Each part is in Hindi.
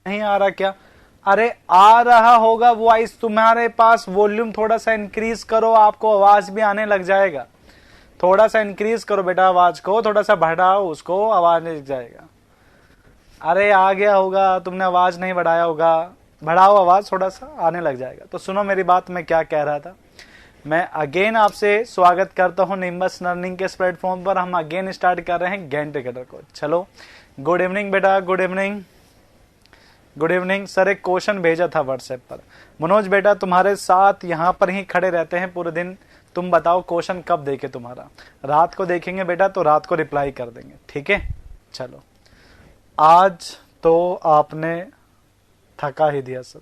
नहीं आ रहा क्या? अरे आ रहा होगा वॉइस, तुम्हारे पास वॉल्यूम थोड़ा सा इंक्रीज करो, आपको आवाज भी आने लग जाएगा। थोड़ा सा इंक्रीज करो बेटा आवाज को, थोड़ा सा बढ़ाओ उसको, आवाज नहीं लग जाएगा। अरे आ गया होगा, तुमने आवाज नहीं बढ़ाया होगा, बढ़ाओ आवाज, थोड़ा सा आने लग जाएगा। तो सुनो मेरी बात, मैं क्या कह रहा था। मैं अगेन आपसे स्वागत करता हूं निम्बस लर्निंग के इस प्लेटफॉर्म पर। हम अगेन स्टार्ट कर रहे हैं गेन टुगेदर को। चलो गुड इवनिंग बेटा, good evening, good evening. Sir एक क्वेश्चन भेजा था व्हाट्सएप पर। मनोज बेटा तुम्हारे साथ यहाँ पर ही खड़े रहते हैं पूरे दिन, तुम बताओ क्वेश्चन कब देखे तुम्हारा? रात को देखेंगे बेटा, तो रात को रिप्लाई कर देंगे, ठीक है। चलो आज तो आपने थका ही दिया सर।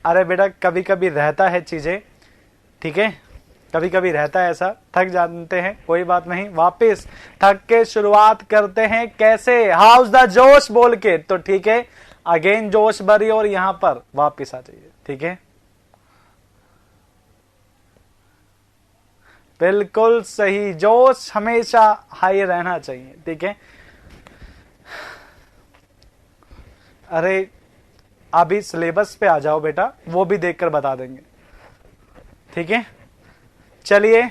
अरे बेटा कभी कभी रहता है चीजें, ठीक है, कभी कभी रहता है ऐसा, थक जानते हैं, कोई बात नहीं। वापस थक के शुरुआत करते हैं कैसे, हाउस द जोश बोल के, तो ठीक है अगेन जोश भरी और यहां पर वापस आ जाइए, ठीक है। बिल्कुल सही, जोश हमेशा हाई रहना चाहिए, ठीक है। अरे अभी सिलेबस पे आ जाओ बेटा, वो भी देखकर बता देंगे, ठीक है। चलिए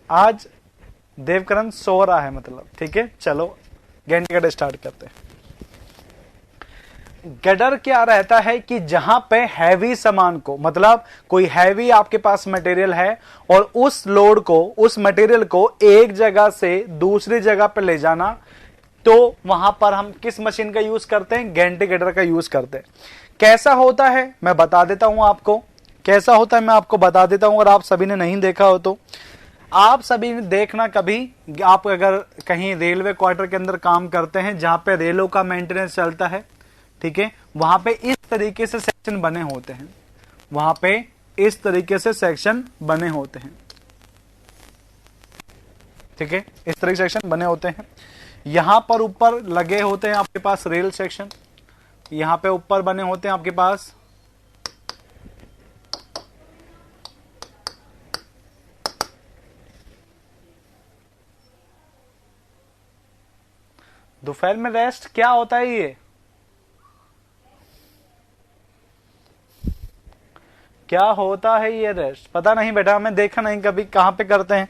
आज देवकरण सो रहा है मतलब, ठीक है। चलो गेन टुगेदर स्टार्ट करते हैं। गडर क्या रहता है कि जहां पे हैवी सामान को, मतलब कोई हैवी आपके पास मटेरियल है और उस लोड को, उस मटेरियल को एक जगह से दूसरी जगह पर ले जाना, तो वहां पर हम किस मशीन का यूज करते हैं? गेन टुगेदर का यूज करते हैं। कैसा होता है मैं बता देता हूं आपको, कैसा होता है मैं आपको बता देता हूं। अगर आप सभी ने नहीं देखा हो तो आप सभी ने देखना कभी, आप अगर कहीं रेलवे क्वार्टर के अंदर काम करते हैं जहां पे रेलों का मेंटेनेंस चलता है, ठीक है, वहां पे इस तरीके से सेक्शन बने होते हैं, वहां पे इस तरीके से सेक्शन बने होते हैं, ठीक है, इस तरीके से सेक्शन बने होते हैं। यहां पर ऊपर लगे होते हैं आपके पास रेल सेक्शन, यहां पे ऊपर बने होते हैं आपके पास दोपहर में रेस्ट। क्या होता है ये, क्या होता है ये रेस्ट? पता नहीं बेटा, हमें देखा नहीं कभी, कहां पे करते हैं,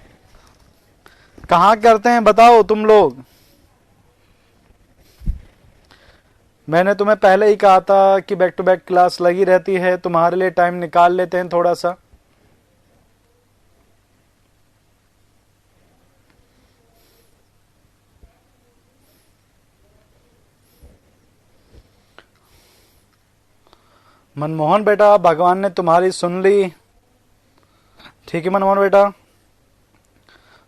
कहां करते हैं बताओ तुम लोग। मैंने तुम्हें पहले ही कहा था कि बैक टू बैक क्लास लगी रहती है, तुम्हारे लिए टाइम निकाल लेते हैं थोड़ा सा। मनमोहन बेटा भगवान ने तुम्हारी सुन ली, ठीक है मनमोहन बेटा,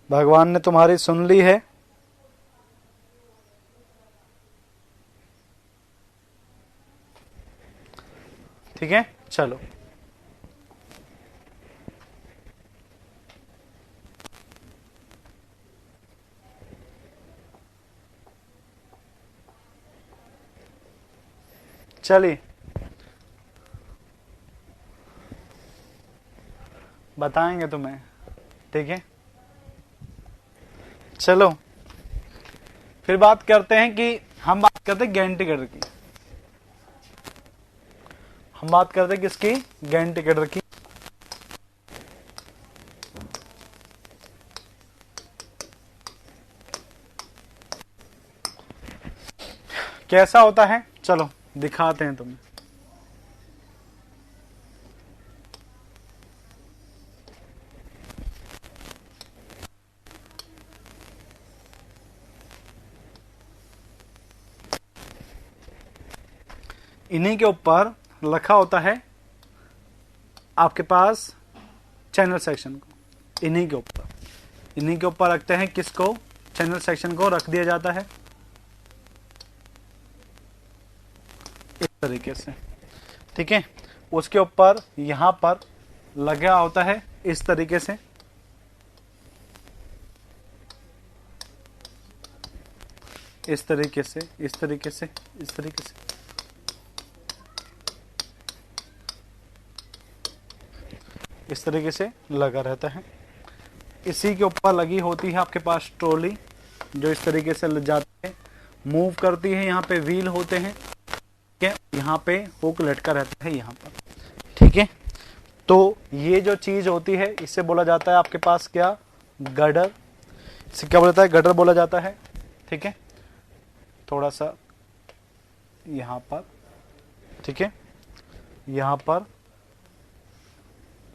भगवान ने तुम्हारी सुन ली है। ठीक है चलो चलिए बताएंगे तुम्हें, ठीक है। चलो फिर बात करते हैं कि हम बात करते हैं गेन टुगेदर की, हम बात करते हैं किसकी? गेन टुगेदर की। कैसा होता है चलो दिखाते हैं तुम्हें। इन्हीं के ऊपर लिखा होता है आपके पास चैनल सेक्शन को, इन्हीं के ऊपर रखते हैं किसको? चैनल सेक्शन को रख दिया जाता है इस तरीके से, ठीक है। उसके ऊपर यहां पर लगा होता है इस तरीके से, इस तरीके से, इस तरीके से, इस तरीके से, इस तरीके से लगा रहता है। इसी के ऊपर लगी होती है आपके पास ट्रॉली, जो इस तरीके से ले जाती है, मूव करती है। यहाँ पे व्हील होते हैं, ठीक है, यहाँ पे हुक लटका रहता है यहाँ पर, ठीक है। तो ये जो चीज होती है इससे बोला जाता है आपके पास क्या, गर्डर। इसे क्या बोला जाता है, गर्डर बोला जाता है, ठीक है। थोड़ा सा यहाँ पर, ठीक है, यहाँ पर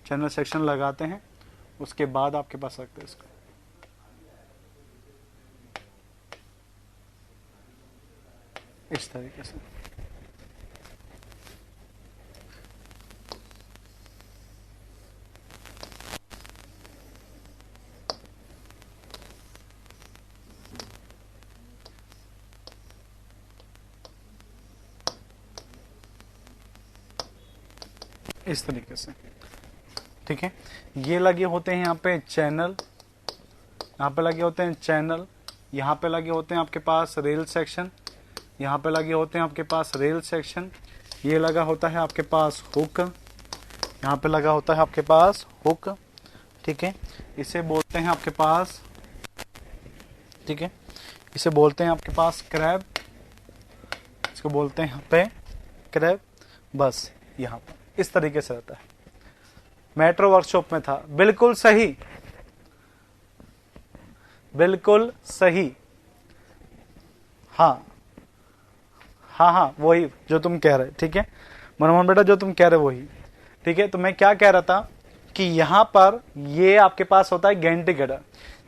चैनल सेक्शन लगाते हैं, उसके बाद आपके पास रखते हैं इसको। इस तरीके से इस तरीके से, ठीक है। ये लगे होते हैं यहाँ पे चैनल, यहाँ पे लगे होते हैं चैनल, यहाँ पे लगे होते हैं आपके पास रेल सेक्शन, यहाँ पे लगे होते हैं आपके पास रेल सेक्शन, ये लगा होता है आपके पास हुक, यहाँ पे लगा होता है आपके पास हुक, ठीक है। इसे बोलते हैं आपके पास, ठीक है, इसे बोलते हैं आपके पास क्रैब, इसको बोलते हैं यहाँ पे क्रैब। बस यहाँ पर इस तरीके से रहता है। मेट्रो वर्कशॉप में था, बिल्कुल सही, बिल्कुल सही, हाँ हाँ हाँ, वही जो तुम कह रहे, ठीक है मनमोहन बेटा, जो तुम कह रहे वही, ठीक है। तो मैं क्या कह रहा था कि यहां पर ये आपके पास होता है गैंटी गर्डर,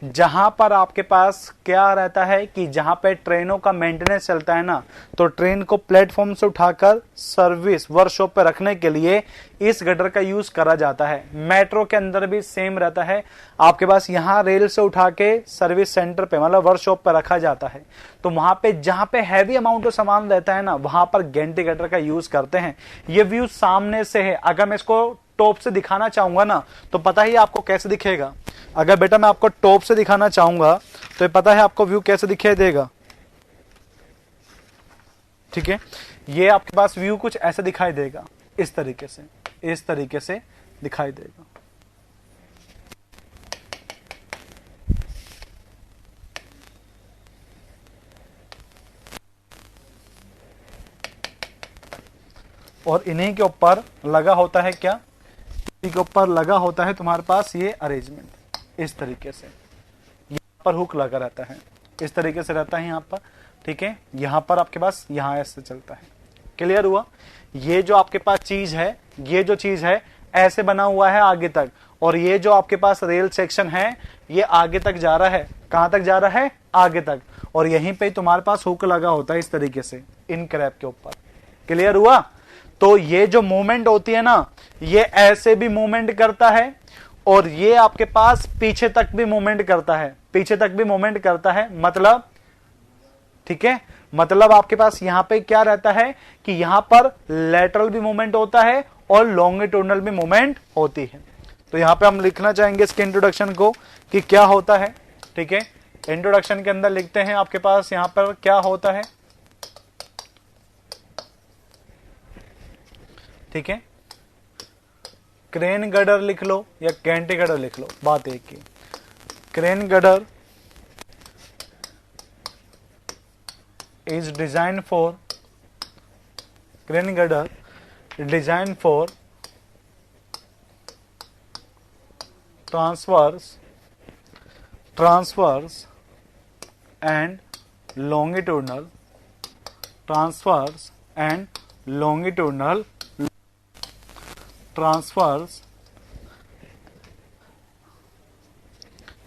जहां पर आपके पास क्या रहता है कि जहां पे ट्रेनों का मेंटेनेंस चलता है ना, तो ट्रेन को प्लेटफॉर्म से उठाकर सर्विस वर्कशॉप पे रखने के लिए इस गटर का यूज करा जाता है। मेट्रो के अंदर भी सेम रहता है, आपके पास यहाँ रेल से उठा के सर्विस सेंटर पे मतलब वर्कशॉप पे रखा जाता है। तो वहां पे जहां पे हैवी अमाउंट ऑफ सामान रहता है ना, वहां पर गैंटी गटर का यूज करते हैं। ये व्यू सामने से है, अगर मैं इसको टॉप से दिखाना चाहूंगा ना, तो पता ही आपको कैसे दिखेगा। अगर बेटा मैं आपको टॉप से दिखाना चाहूंगा तो पता है आपको व्यू कैसे दिखाई देगा, ठीक है। ये आपके पास व्यू कुछ ऐसे दिखाई देगा, इस तरीके से, इस तरीके से दिखाई देगा। और इन्हीं के ऊपर लगा होता है क्या, इन्हीं के ऊपर लगा होता है तुम्हारे पास ये अरेंजमेंट, इस तरीके से। यहाँ पर हुक लगा रहता है, इस तरीके से रहता है यहाँ पर, ठीक है। यहाँ पर आपके पास यहाँ ऐसे चलता है। क्लियर हुआ। ये जो आपके पास चीज है, ये जो चीज है ऐसे बना हुआ है आगे तक, और ये जो आपके पास रेल सेक्शन है ये आगे तक जा रहा है। कहां तक जा रहा है, आगे तक। और यहीं पे तुम्हारे पास हुक लगा होता है इस तरीके से इन क्रैब के ऊपर। क्लियर हुआ। तो ये जो मूवमेंट होती है ना, ये ऐसे भी मूवमेंट करता है, और ये आपके पास पीछे तक भी मूवमेंट करता है, पीछे तक भी मूवमेंट करता है। मतलब, ठीक है, मतलब आपके पास यहां पे क्या रहता है कि यहां पर लेटरल भी मूवमेंट होता है और लॉन्गिट्यूडनल भी मूवमेंट होती है। तो यहां पे हम लिखना चाहेंगे इसके इंट्रोडक्शन को कि क्या होता है, ठीक है। इंट्रोडक्शन के अंदर लिखते हैं आपके पास यहां पर क्या होता है, ठीक है। क्रेन गर्डर लिख लो या गैंटी गर्डर लिख लो, बात एक ही। Crane girder is designed for, crane girder designed for transverse and longitudinal transverse and longitudinal transverse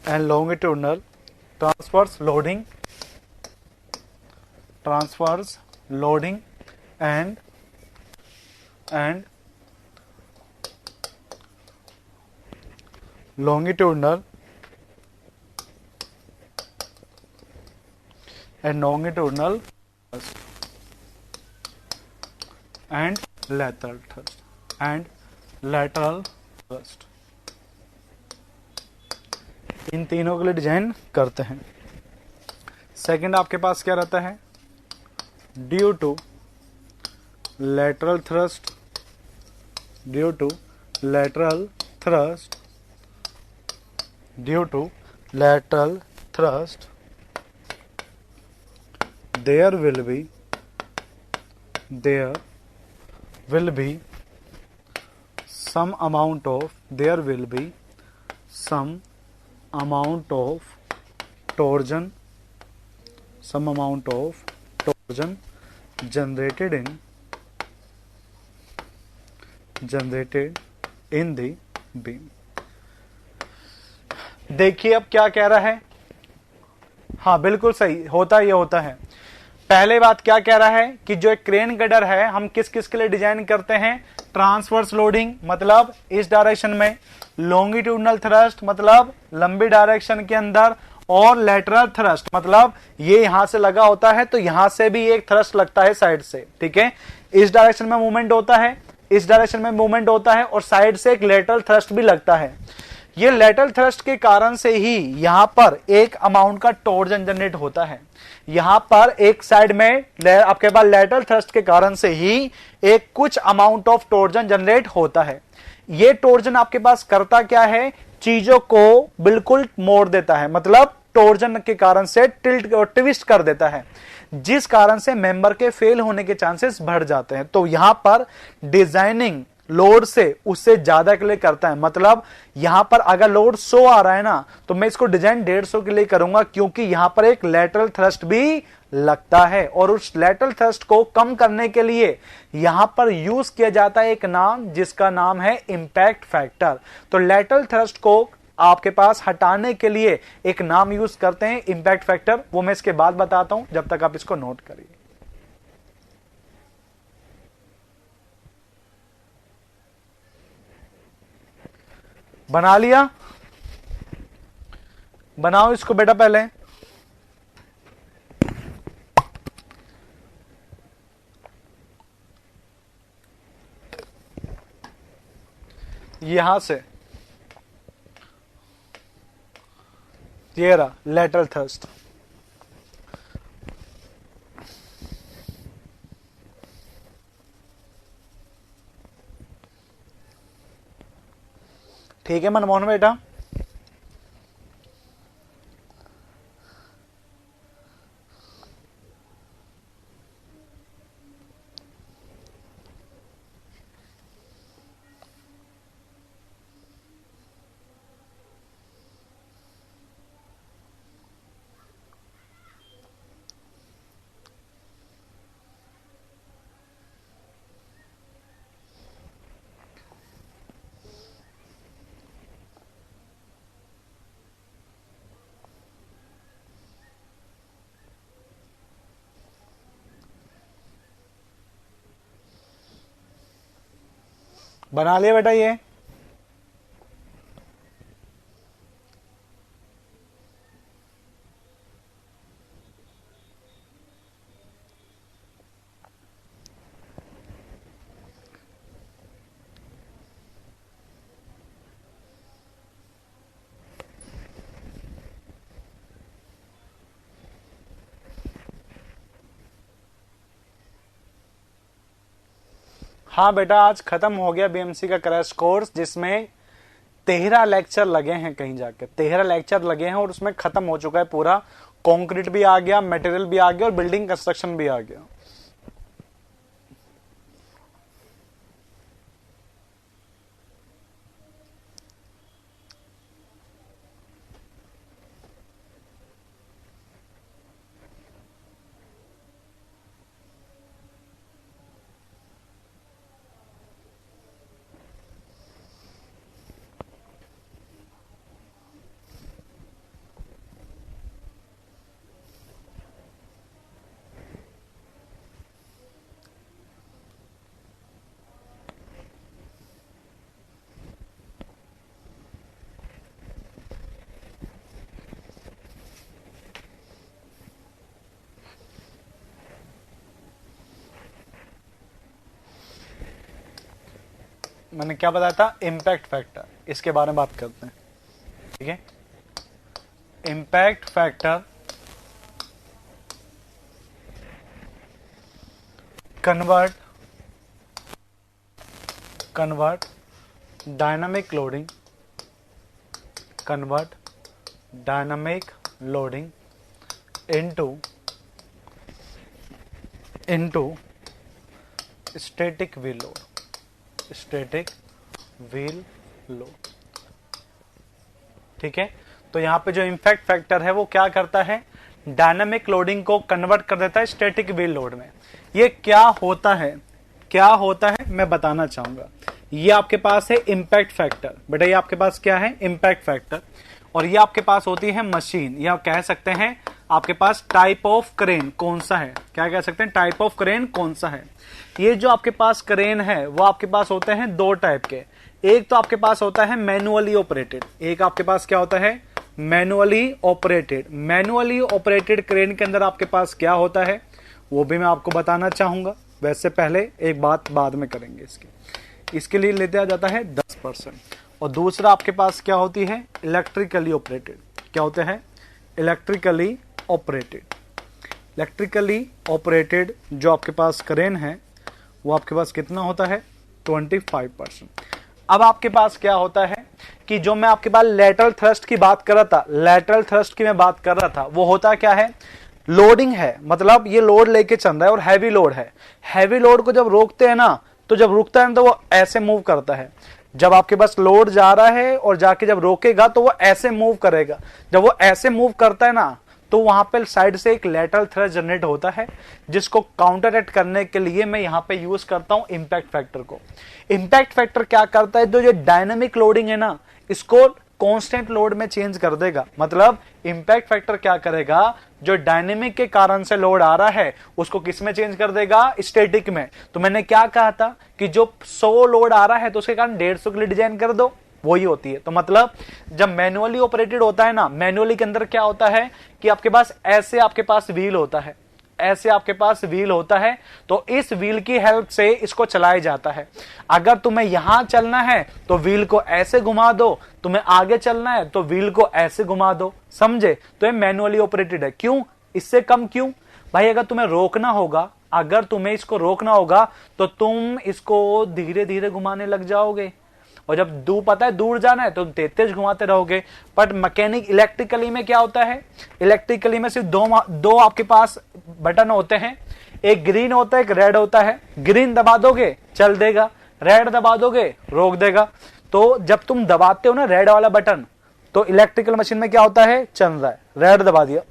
and longitudinal transverse loading and longitudinal and lateral thrust इन तीनों के लिए डिजाइन करते हैं। सेकंड आपके पास क्या रहता है, due to lateral thrust there will be there will be some amount of torsion generated in the beam. देखिए अब क्या कह रहा है। हाँ बिल्कुल सही होता है। पहले बात क्या कह रहा है कि जो एक क्रेन गडर है हम किस किस के लिए डिजाइन करते हैं, ट्रांसवर्स लोडिंग मतलब इस डायरेक्शन में, लॉन्गिट्यूडनल थ्रस्ट मतलब लंबी डायरेक्शन के अंदर, और लेटरल थ्रस्ट मतलब ये यहां से लगा होता है तो यहां से भी एक थ्रस्ट लगता है साइड से, ठीक है। इस डायरेक्शन में मूवमेंट होता है, इस डायरेक्शन में मूवमेंट होता है, और साइड से एक लेटरल थ्रस्ट भी लगता है। ये लेटरल थ्रस्ट के कारण से ही यहां पर एक अमाउंट का टॉर्जन जनरेट होता है। यहां पर एक साइड में आपके पास लेटरल थ्रस्ट के कारण से ही एक कुछ अमाउंट ऑफ टॉर्जन जनरेट होता है। ये टॉर्जन आपके पास करता क्या है, चीजों को बिल्कुल मोड़ देता है, मतलब टॉर्जन के कारण से टिल्ट और ट्विस्ट कर देता है, जिस कारण से मेंबर के फेल होने के चांसेस बढ़ जाते हैं। तो यहां पर डिजाइनिंग लोड से उससे ज्यादा के लिए करता है, मतलब यहां पर अगर लोड 100 आ रहा है ना तो मैं इसको डिजाइन 150 के लिए करूंगा, क्योंकि यहां पर एक लेटरल थ्रस्ट भी लगता है, और उस लेटरल थ्रस्ट को कम करने के लिए यहां पर यूज किया जाता है एक नाम जिसका नाम है इंपैक्ट फैक्टर। तो लेटरल थ्रस्ट को आपके पास हटाने के लिए एक नाम यूज करते हैं इंपैक्ट फैक्टर, वो मैं इसके बाद बताता हूं, जब तक आप इसको नोट करिए। बना लिया, बनाओ इसको बेटा पहले। यहां से ये रहा लेटरल थ्रस्ट, ठीक है मनमोहन बेटा। बना लिया बेटा ये। हाँ बेटा आज खत्म हो गया बीएमसी का क्रैश कोर्स, जिसमें 13 लेक्चर लगे हैं, कहीं जाकर 13 लेक्चर लगे हैं, और उसमें खत्म हो चुका है पूरा। कंक्रीट भी आ गया, मटेरियल भी आ गया, और बिल्डिंग कंस्ट्रक्शन भी आ गया। मैंने क्या बताया था, इम्पैक्ट फैक्टर, इसके बारे में बात करते हैं, ठीक है। Impact factor convert dynamic loading into static wheel load, static wheel load. ठीक है, तो यहां पे जो इंपैक्ट फैक्टर है वो क्या करता है, डायनामिक लोडिंग को कन्वर्ट कर देता है स्टैटिक व्हील लोड में। ये क्या होता है, क्या होता है मैं बताना चाहूंगा। ये आपके पास है इंपैक्ट फैक्टर, बेटा ये आपके पास क्या है, इंपैक्ट फैक्टर। और ये आपके पास होती है मशीन, या कह सकते हैं आपके पास टाइप ऑफ क्रेन कौन सा है, क्या कह सकते हैं, टाइप ऑफ क्रेन कौन सा है। ये जो आपके पास क्रेन है वो आपके पास होते हैं दो टाइप के। एक तो आपके पास होता है मैनुअली ऑपरेटेड, एक आपके पास क्या होता है, manually operated. Manually operated crane के अंदर आपके पास क्या होता है वो भी मैं आपको बताना चाहूंगा। वैसे पहले एक बात बाद में करेंगे, इसके लिए लेते आ जाता है 10%। और दूसरा आपके पास क्या होती है, इलेक्ट्रिकली ऑपरेटेड। क्या होते हैं, इलेक्ट्रिकली ऑपरेटेड। इलेक्ट्रिकली ऑपरेटेड जो आपके पास क्रेन है वो आपके पास कितना होता है, 25%। अब आपके पास क्या होता है कि जो मैं आपके पास लेटरल थ्रस्ट की बात कर रहा था, लेटरल थ्रस्ट की मैं बात कर रहा था, वो होता क्या है, लोडिंग है, मतलब ये लोड लेके चल रहा है और हैवी लोड है। हैवी लोड को जब रोकते हैं ना, तो जब रुकता है ना तो वो ऐसे मूव करता है। जब आपके पास लोड जा रहा है और जाके जब रोकेगा तो वो ऐसे मूव करेगा। जब वो ऐसे मूव करता है ना तो वहां पे साइड से एक लेटरल थ्रस्ट जनरेट होता है, जिसको काउंटर एक्ट करने के लिए मैं यहां पे यूज करता हूं इंपैक्ट फैक्टर को। इंपैक्ट फैक्टर क्या करता है, जो ये डायनामिक लोडिंग है ना इसको कांस्टेंट लोड में चेंज कर देगा। मतलब इंपैक्ट फैक्टर क्या करेगा, जो डायनेमिक के कारण से लोड आ रहा है उसको किस में चेंज कर देगा, स्टैटिक में। तो मैंने क्या कहा था कि जो 100 लोड आ रहा है तो उसके कारण 150 के लिए डिजाइन कर दो, वही होती है। तो मतलब जब मैनुअली ऑपरेटेड होता है ना, मैनुअली के अंदर क्या होता है कि आपके पास ऐसे आपके पास व्हील होता है, ऐसे आपके पास व्हील होता है, तो इस व्हील की हेल्प से इसको चलाया जाता है। अगर तुम्हें यहां चलना है तो व्हील को ऐसे घुमा दो, तुम्हें आगे चलना है तो व्हील को ऐसे घुमा दो, समझे। तो ये मैनुअली ऑपरेटेड है। क्यों, इससे कम क्यों भाई, अगर तुम्हें रोकना होगा, अगर तुम्हें इसको रोकना होगा तो तुम इसको धीरे धीरे घुमाने लग जाओगे, और जब पता है दूर जाना है तो तेज तेज घुमाते रहोगे। बट मैकेनिक इलेक्ट्रिकली में क्या होता है, इलेक्ट्रिकली में सिर्फ दो आपके पास बटन होते हैं, एक ग्रीन होता है एक रेड होता है। ग्रीन दबा दोगे चल देगा, रेड दबा दोगे रोक देगा। तो जब तुम दबाते हो ना रेड वाला बटन, तो इलेक्ट्रिकल मशीन में क्या होता है, चल रहा है, रेड दबा दिया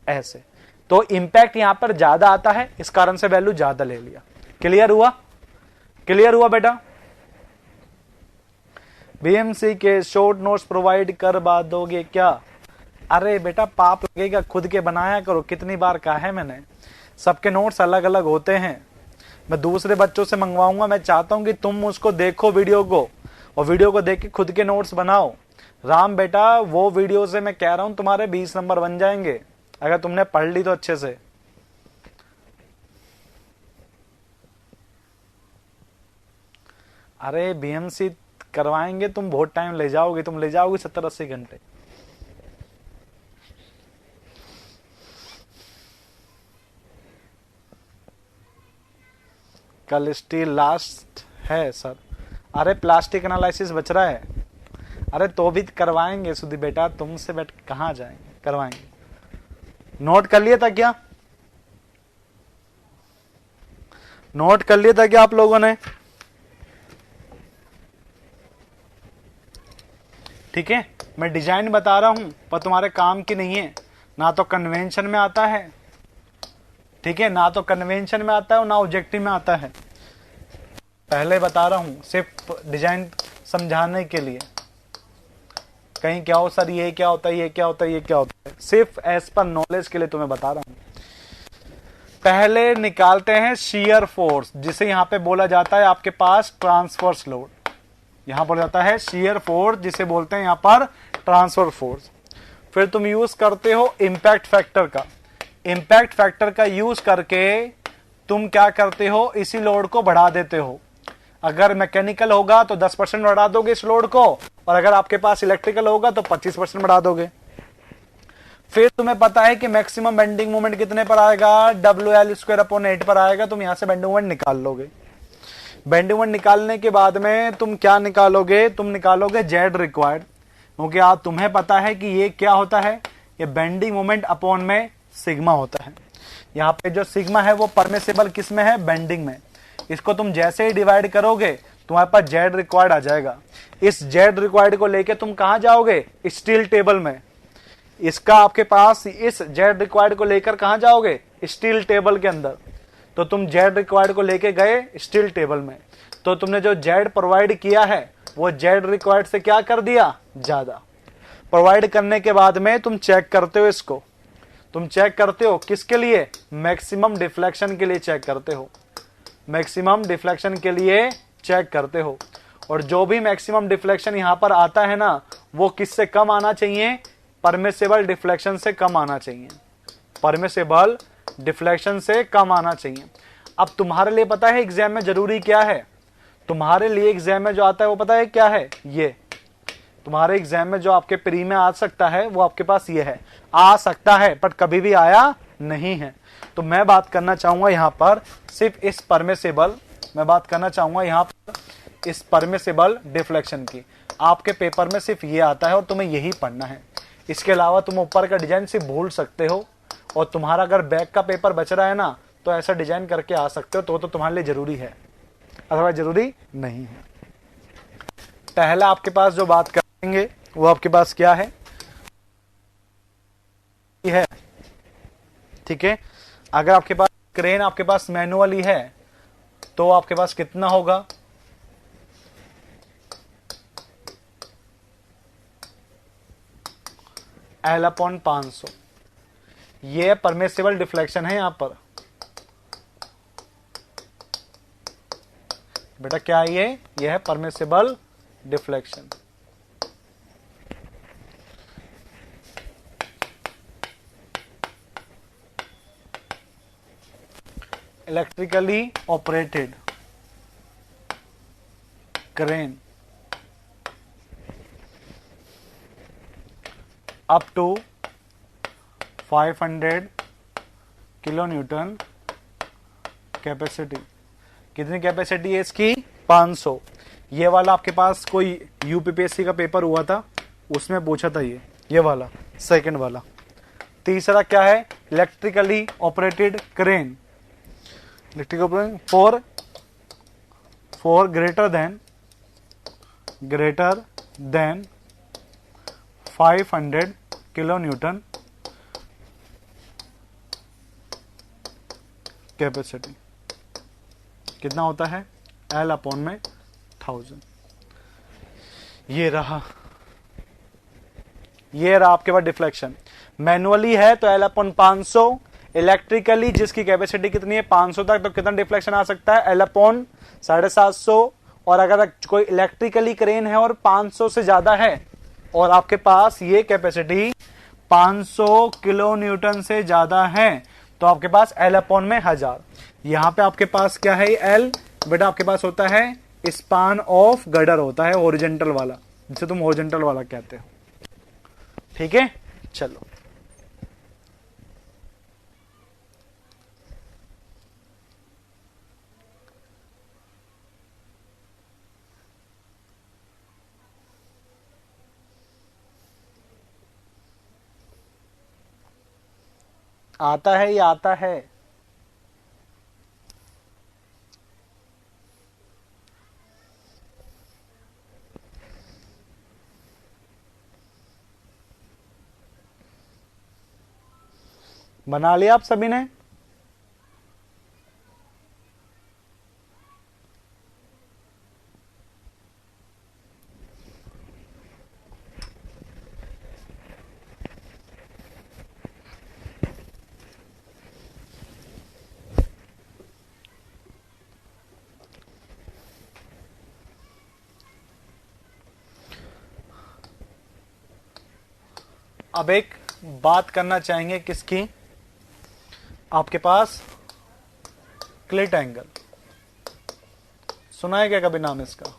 ऐसे, तो इंपैक्ट यहां पर ज्यादा आता है, इस कारण से वैल्यू ज्यादा ले लिया। क्लियर हुआ, क्लियर हुआ बेटा। बीएमसी के शॉर्ट नोट्स प्रोवाइड करवा दोगे क्या? अरे बेटा पाप लगेगा, खुद के बनाया करो, कितनी बार कहा है मैंने, सबके नोट्स अलग अलग होते हैं। मैं दूसरे बच्चों से मंगवाऊंगा, मैं चाहता हूं कि तुम उसको देखो वीडियो को, और वीडियो को देख के खुद के नोट्स बनाओ। राम बेटा वो वीडियो से मैं कह रहा हूं तुम्हारे 20 नंबर बन जाएंगे, अगर तुमने पढ़ ली तो अच्छे से। अरे बीएमसी करवाएंगे, तुम बहुत टाइम ले जाओगे, तुम ले जाओगे 70-80 घंटे। कल स्टील लास्ट है सर। अरे प्लास्टिक एनालिसिस बच रहा है, अरे तो भी करवाएंगे सुधी बेटा, तुमसे बैठ कहां जाएंगे, करवाएंगे। नोट कर लिया था क्या, नोट कर लिया था क्या आप लोगों ने? ठीक है, मैं डिजाइन बता रहा हूं पर तुम्हारे काम की नहीं है, ना तो कन्वेंशन में आता है, ठीक है, ना तो कन्वेंशन में आता है और ना ऑब्जेक्टिव में आता है। पहले बता रहा हूं सिर्फ डिजाइन समझाने के लिए, कहीं क्या हो सर ये क्या होता है, ये क्या होता है, ये क्या होता है, सिर्फ एज पर नॉलेज के लिए तुम्हें बता रहा हूं। पहले निकालते हैं शियर फोर्स, जिसे यहां पे बोला जाता है आपके पास ट्रांसवर्स लोड, यहां पर जाता है शियर फोर्स, जिसे बोलते हैं यहां पर ट्रांसफर फोर्स। फिर तुम यूज करते हो इंपैक्ट फैक्टर का, इंपैक्ट फैक्टर का यूज करके तुम क्या करते हो, इसी लोड को बढ़ा देते हो। अगर मैकेनिकल होगा तो 10% बढ़ा दोगे इस लोड को, और अगर आपके पास इलेक्ट्रिकल होगा तो 25% बढ़ा दोगे। फिर तुम्हें पता है कि मैक्सिमम बेंडिंग मोमेंट कितने पर आएगा, WL²/8 पर आएगा, तुम यहां से बेंडिंग मोमेंट निकाल लोगे। बेंडिंग मोमेंट निकालने के बाद में तुम क्या निकालोगे, तुम निकालोगे जेड रिक्वायर्ड, क्योंकि आज तुम्हें पता है कि ये क्या होता है, ये बेंडिंग मोमेंट अपॉन में सिग्मा होता है। यहाँ पे जो सिग्मा है वो परमिसिबल किस में है, बेंडिंग में। इसको तुम जैसे ही डिवाइड करोगे तुम्हारे पास जेड रिक्वायर्ड आ जाएगा। इस जेड रिक्वायर्ड को लेके तुम कहां जाओगे, स्टील टेबल में। इसका आपके पास इस जेड रिक्वायर्ड को लेकर कहां जाओगे, स्टील टेबल के अंदर। तो तुम जेड रिक्वायर्ड को लेके गए स्टील टेबल में, तो तुमने जो जेड प्रोवाइड किया है वो जेड रिक्वायर्ड से क्या कर दिया, ज्यादा। प्रोवाइड करने के बाद में तुम चेक करते हो, इसको तुम चेक करते हो किसके लिए, मैक्सिमम डिफ्लेक्शन के लिए चेक करते हो, मैक्सिमम डिफ्लेक्शन के लिए चेक करते हो। और जो भी मैक्सिमम डिफ्लेक्शन यहां पर आता है ना, वो किससे कम आना चाहिए, परमिसेबल डिफ्लेक्शन से कम आना चाहिए, परमिसेबल डिफ्लेक्शन से कम आना चाहिए। अब तुम्हारे लिए पता है एग्जाम में जरूरी क्या है, तुम्हारे लिए एग्जाम में जो आता है वो पता है क्या है, ये तुम्हारे एग्जाम में जो आपके प्री में आ सकता है वो आपके पास ये है, आ सकता है बट कभी भी आया नहीं है। तो मैं बात करना चाहूंगा यहां पर सिर्फ इस परमिसेबल, मैं बात करना चाहूंगा यहां पर इस परमिसेबल डिफ्लेक्शन की। आपके पेपर में सिर्फ ये आता है और तुम्हें यही पढ़ना है। इसके अलावा तुम ऊपर का डिजाइन सिर्फ भूल सकते हो, और तुम्हारा अगर बैक का पेपर बच रहा है ना तो ऐसा डिजाइन करके आ सकते हो, तो तुम्हारे लिए जरूरी है, अथवा जरूरी नहीं है। पहला आपके पास जो बात करेंगे वो आपके पास क्या है, ठीक है। अगर आपके पास क्रेन आपके पास मैनुअली है तो आपके पास कितना होगा, L/500। ये परमिसिबल डिफ्लेक्शन है यहां पर बेटा, क्या ये है permissible deflection. Electrically operated crane up to 500 kilo newton capacity. कितनी कैपेसिटी है इसकी, 500। ये वाला आपके पास कोई यूपीपीएससी का पेपर हुआ था उसमें पूछा था ये वाला सेकंड वाला। तीसरा क्या है, electrically operated crane, electrical for greater than 500 kilo newton capacity. कितना होता है, L/1000। ये रहा आपके पास डिफ्लेक्शन। मैनुअली है तो L/500, इलेक्ट्रिकली जिसकी कैपेसिटी कितनी है 500 तक, तो कितना डिफ्लेक्शन आ सकता है, L/750। और अगर कोई इलेक्ट्रिकली क्रेन है और 500 से ज्यादा है और आपके पास ये कैपेसिटी 500 किलो न्यूटन से ज्यादा है तो आपके पास L/1000। यहां पे आपके पास क्या है, L बेटा आपके पास होता है स्पान ऑफ गर्डर होता है, हॉरिजॉन्टल वाला, जिसे तुम हॉरिजॉन्टल वाला कहते हो, ठीक है। चलो आता है, ये आता है। बना लिया आप सभी ने, अब एक बात करना चाहेंगे किसकी, आपके पास क्लिट एंगल सुना है क्या कभी नाम इसका,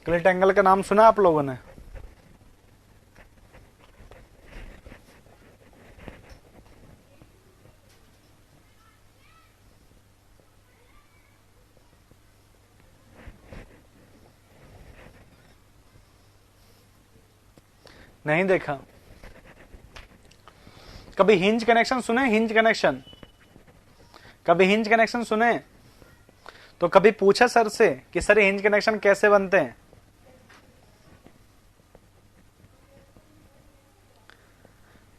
क्लिट एंगल का नाम सुना आप लोगों ने, नहीं देखा कभी हिंज कनेक्शन सुने, हिंज कनेक्शन कभी हिंज कनेक्शन सुने? तो कभी पूछा सर से कि सर हिंज कनेक्शन कैसे बनते हैं?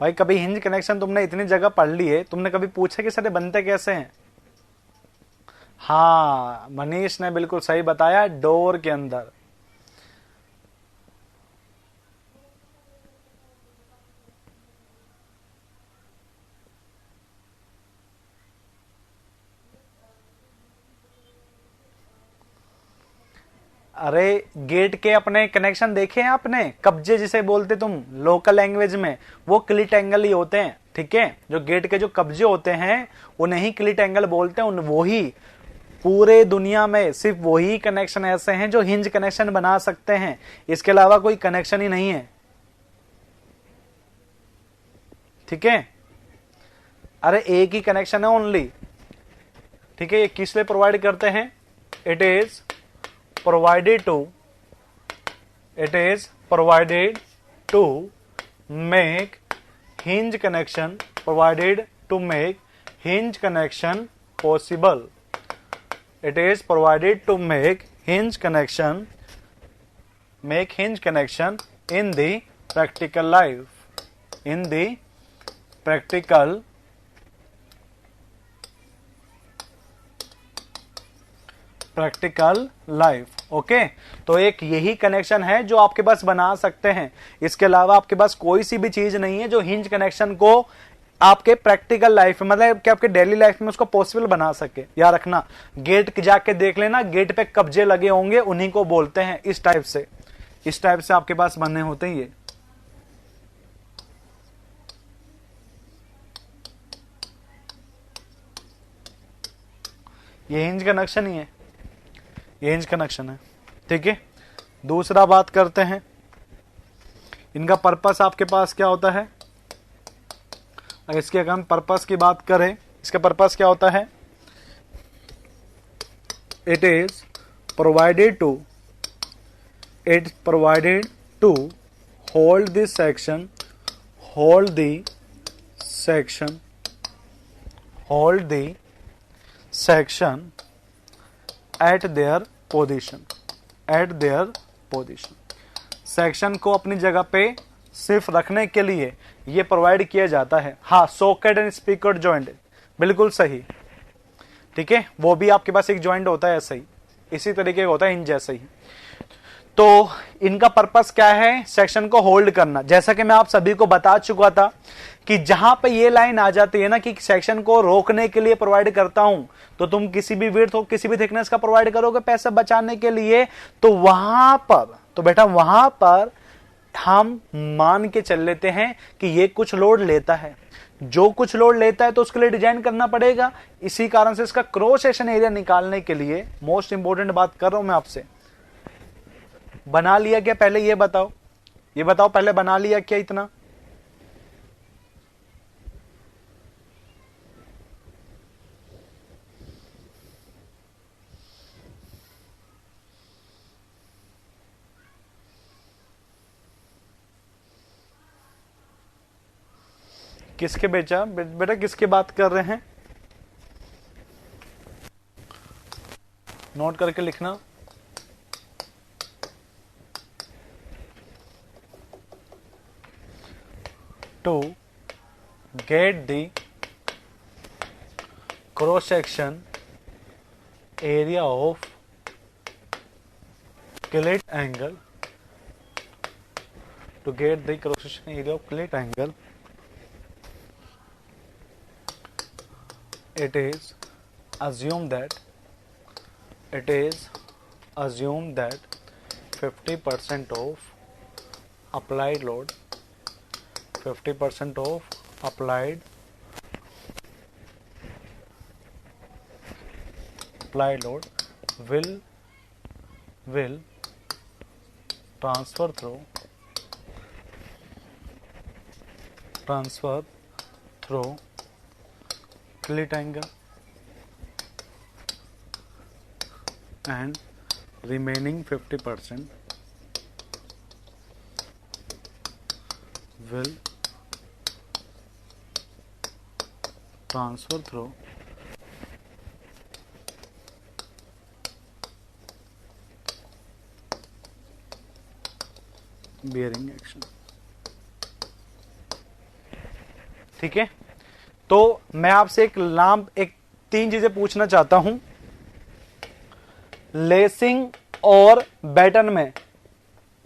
भाई कभी हिंज कनेक्शन तुमने इतनी जगह पढ़ ली है, तुमने कभी पूछा कि सर ये बनते कैसे हैं? हाँ, मनीष ने बिल्कुल सही बताया, डोर के अंदर। अरे गेट के अपने कनेक्शन देखे हैं आपने? कब्जे जिसे बोलते तुम लोकल लैंग्वेज में, वो क्लिट एंगल ही होते हैं, ठीक है? जो गेट के जो कब्जे होते हैं उन्हें ही क्लिट एंगल बोलते हैं। उन वही पूरे दुनिया में सिर्फ वही कनेक्शन ऐसे हैं जो हिंज कनेक्शन बना सकते हैं, इसके अलावा कोई कनेक्शन ही नहीं है, ठीक है? अरे एक ही कनेक्शन है ओनली, ठीक है? ये किस लिए प्रोवाइड करते हैं? It is provided to make hinge connection, provided to make hinge connection possible. It is provided to make hinge connection in the practical life, in the practical life. Okay, तो एक यही कनेक्शन है जो आपके पास बना सकते हैं, इसके अलावा आपके पास कोई सी भी चीज नहीं है जो हिंज कनेक्शन को आपके प्रैक्टिकल लाइफ में, मतलब कि आपके डेली लाइफ में उसको पॉसिबल बना सके। याद रखना, गेट जाके देख लेना, गेट पे कब्जे लगे होंगे, उन्हीं को बोलते हैं। इस टाइप से आपके पास बने होते हैं ये हिंज कनेक्शन ही है, ये हिंज कनेक्शन है, ठीक है? दूसरा बात करते हैं, इनका पर्पस आपके पास क्या होता है? अगर इसके अगर हम पर्पस की बात करें, इसका पर्पस क्या होता है? It is provided to hold this section at their position, section को अपनी जगह पे सिर्फ रखने के लिए ये प्रोवाइड किया जाता है। हाँ, सॉकेट एंड स्पीकर जॉइंट, बिल्कुल सही, ठीक है? वो भी आपके पास एक जॉइंट होता है ऐसा ही, इसी तरीके का होता है इन जैसे ही। तो इनका पर्पस क्या है? सेक्शन को होल्ड करना। जैसा कि मैं आप सभी को बता चुका था कि जहां पे ये लाइन आ जाती है ना कि सेक्शन को रोकने के लिए प्रोवाइड करता हूं, तो तुम किसी भी विड्थ हो, किसी भी थिकनेस का प्रोवाइड करोगे पैसा बचाने के लिए, तो वहां पर, तो बेटा वहां पर हम मान के चल लेते हैं कि ये कुछ लोड लेता है। जो कुछ लोड लेता है तो उसके लिए डिजाइन करना पड़ेगा। इसी कारण से इसका क्रॉस सेक्शन एरिया निकालने के लिए मोस्ट इंपोर्टेंट बात कर रहा हूं मैं आपसे, बना लिया क्या पहले? ये बताओ पहले बना लिया क्या इतना? किसके बेटा किसकी बात कर रहे हैं? नोट करके लिखना। To get the cross section area of clit angle, it is assumed that 50% of applied load will transfer through clit angle, and remaining 50% will transfer through bearing action. ठीक है, तो मैं आपसे एक 3 चीजें पूछना चाहता हूं। लेसिंग और बैटन में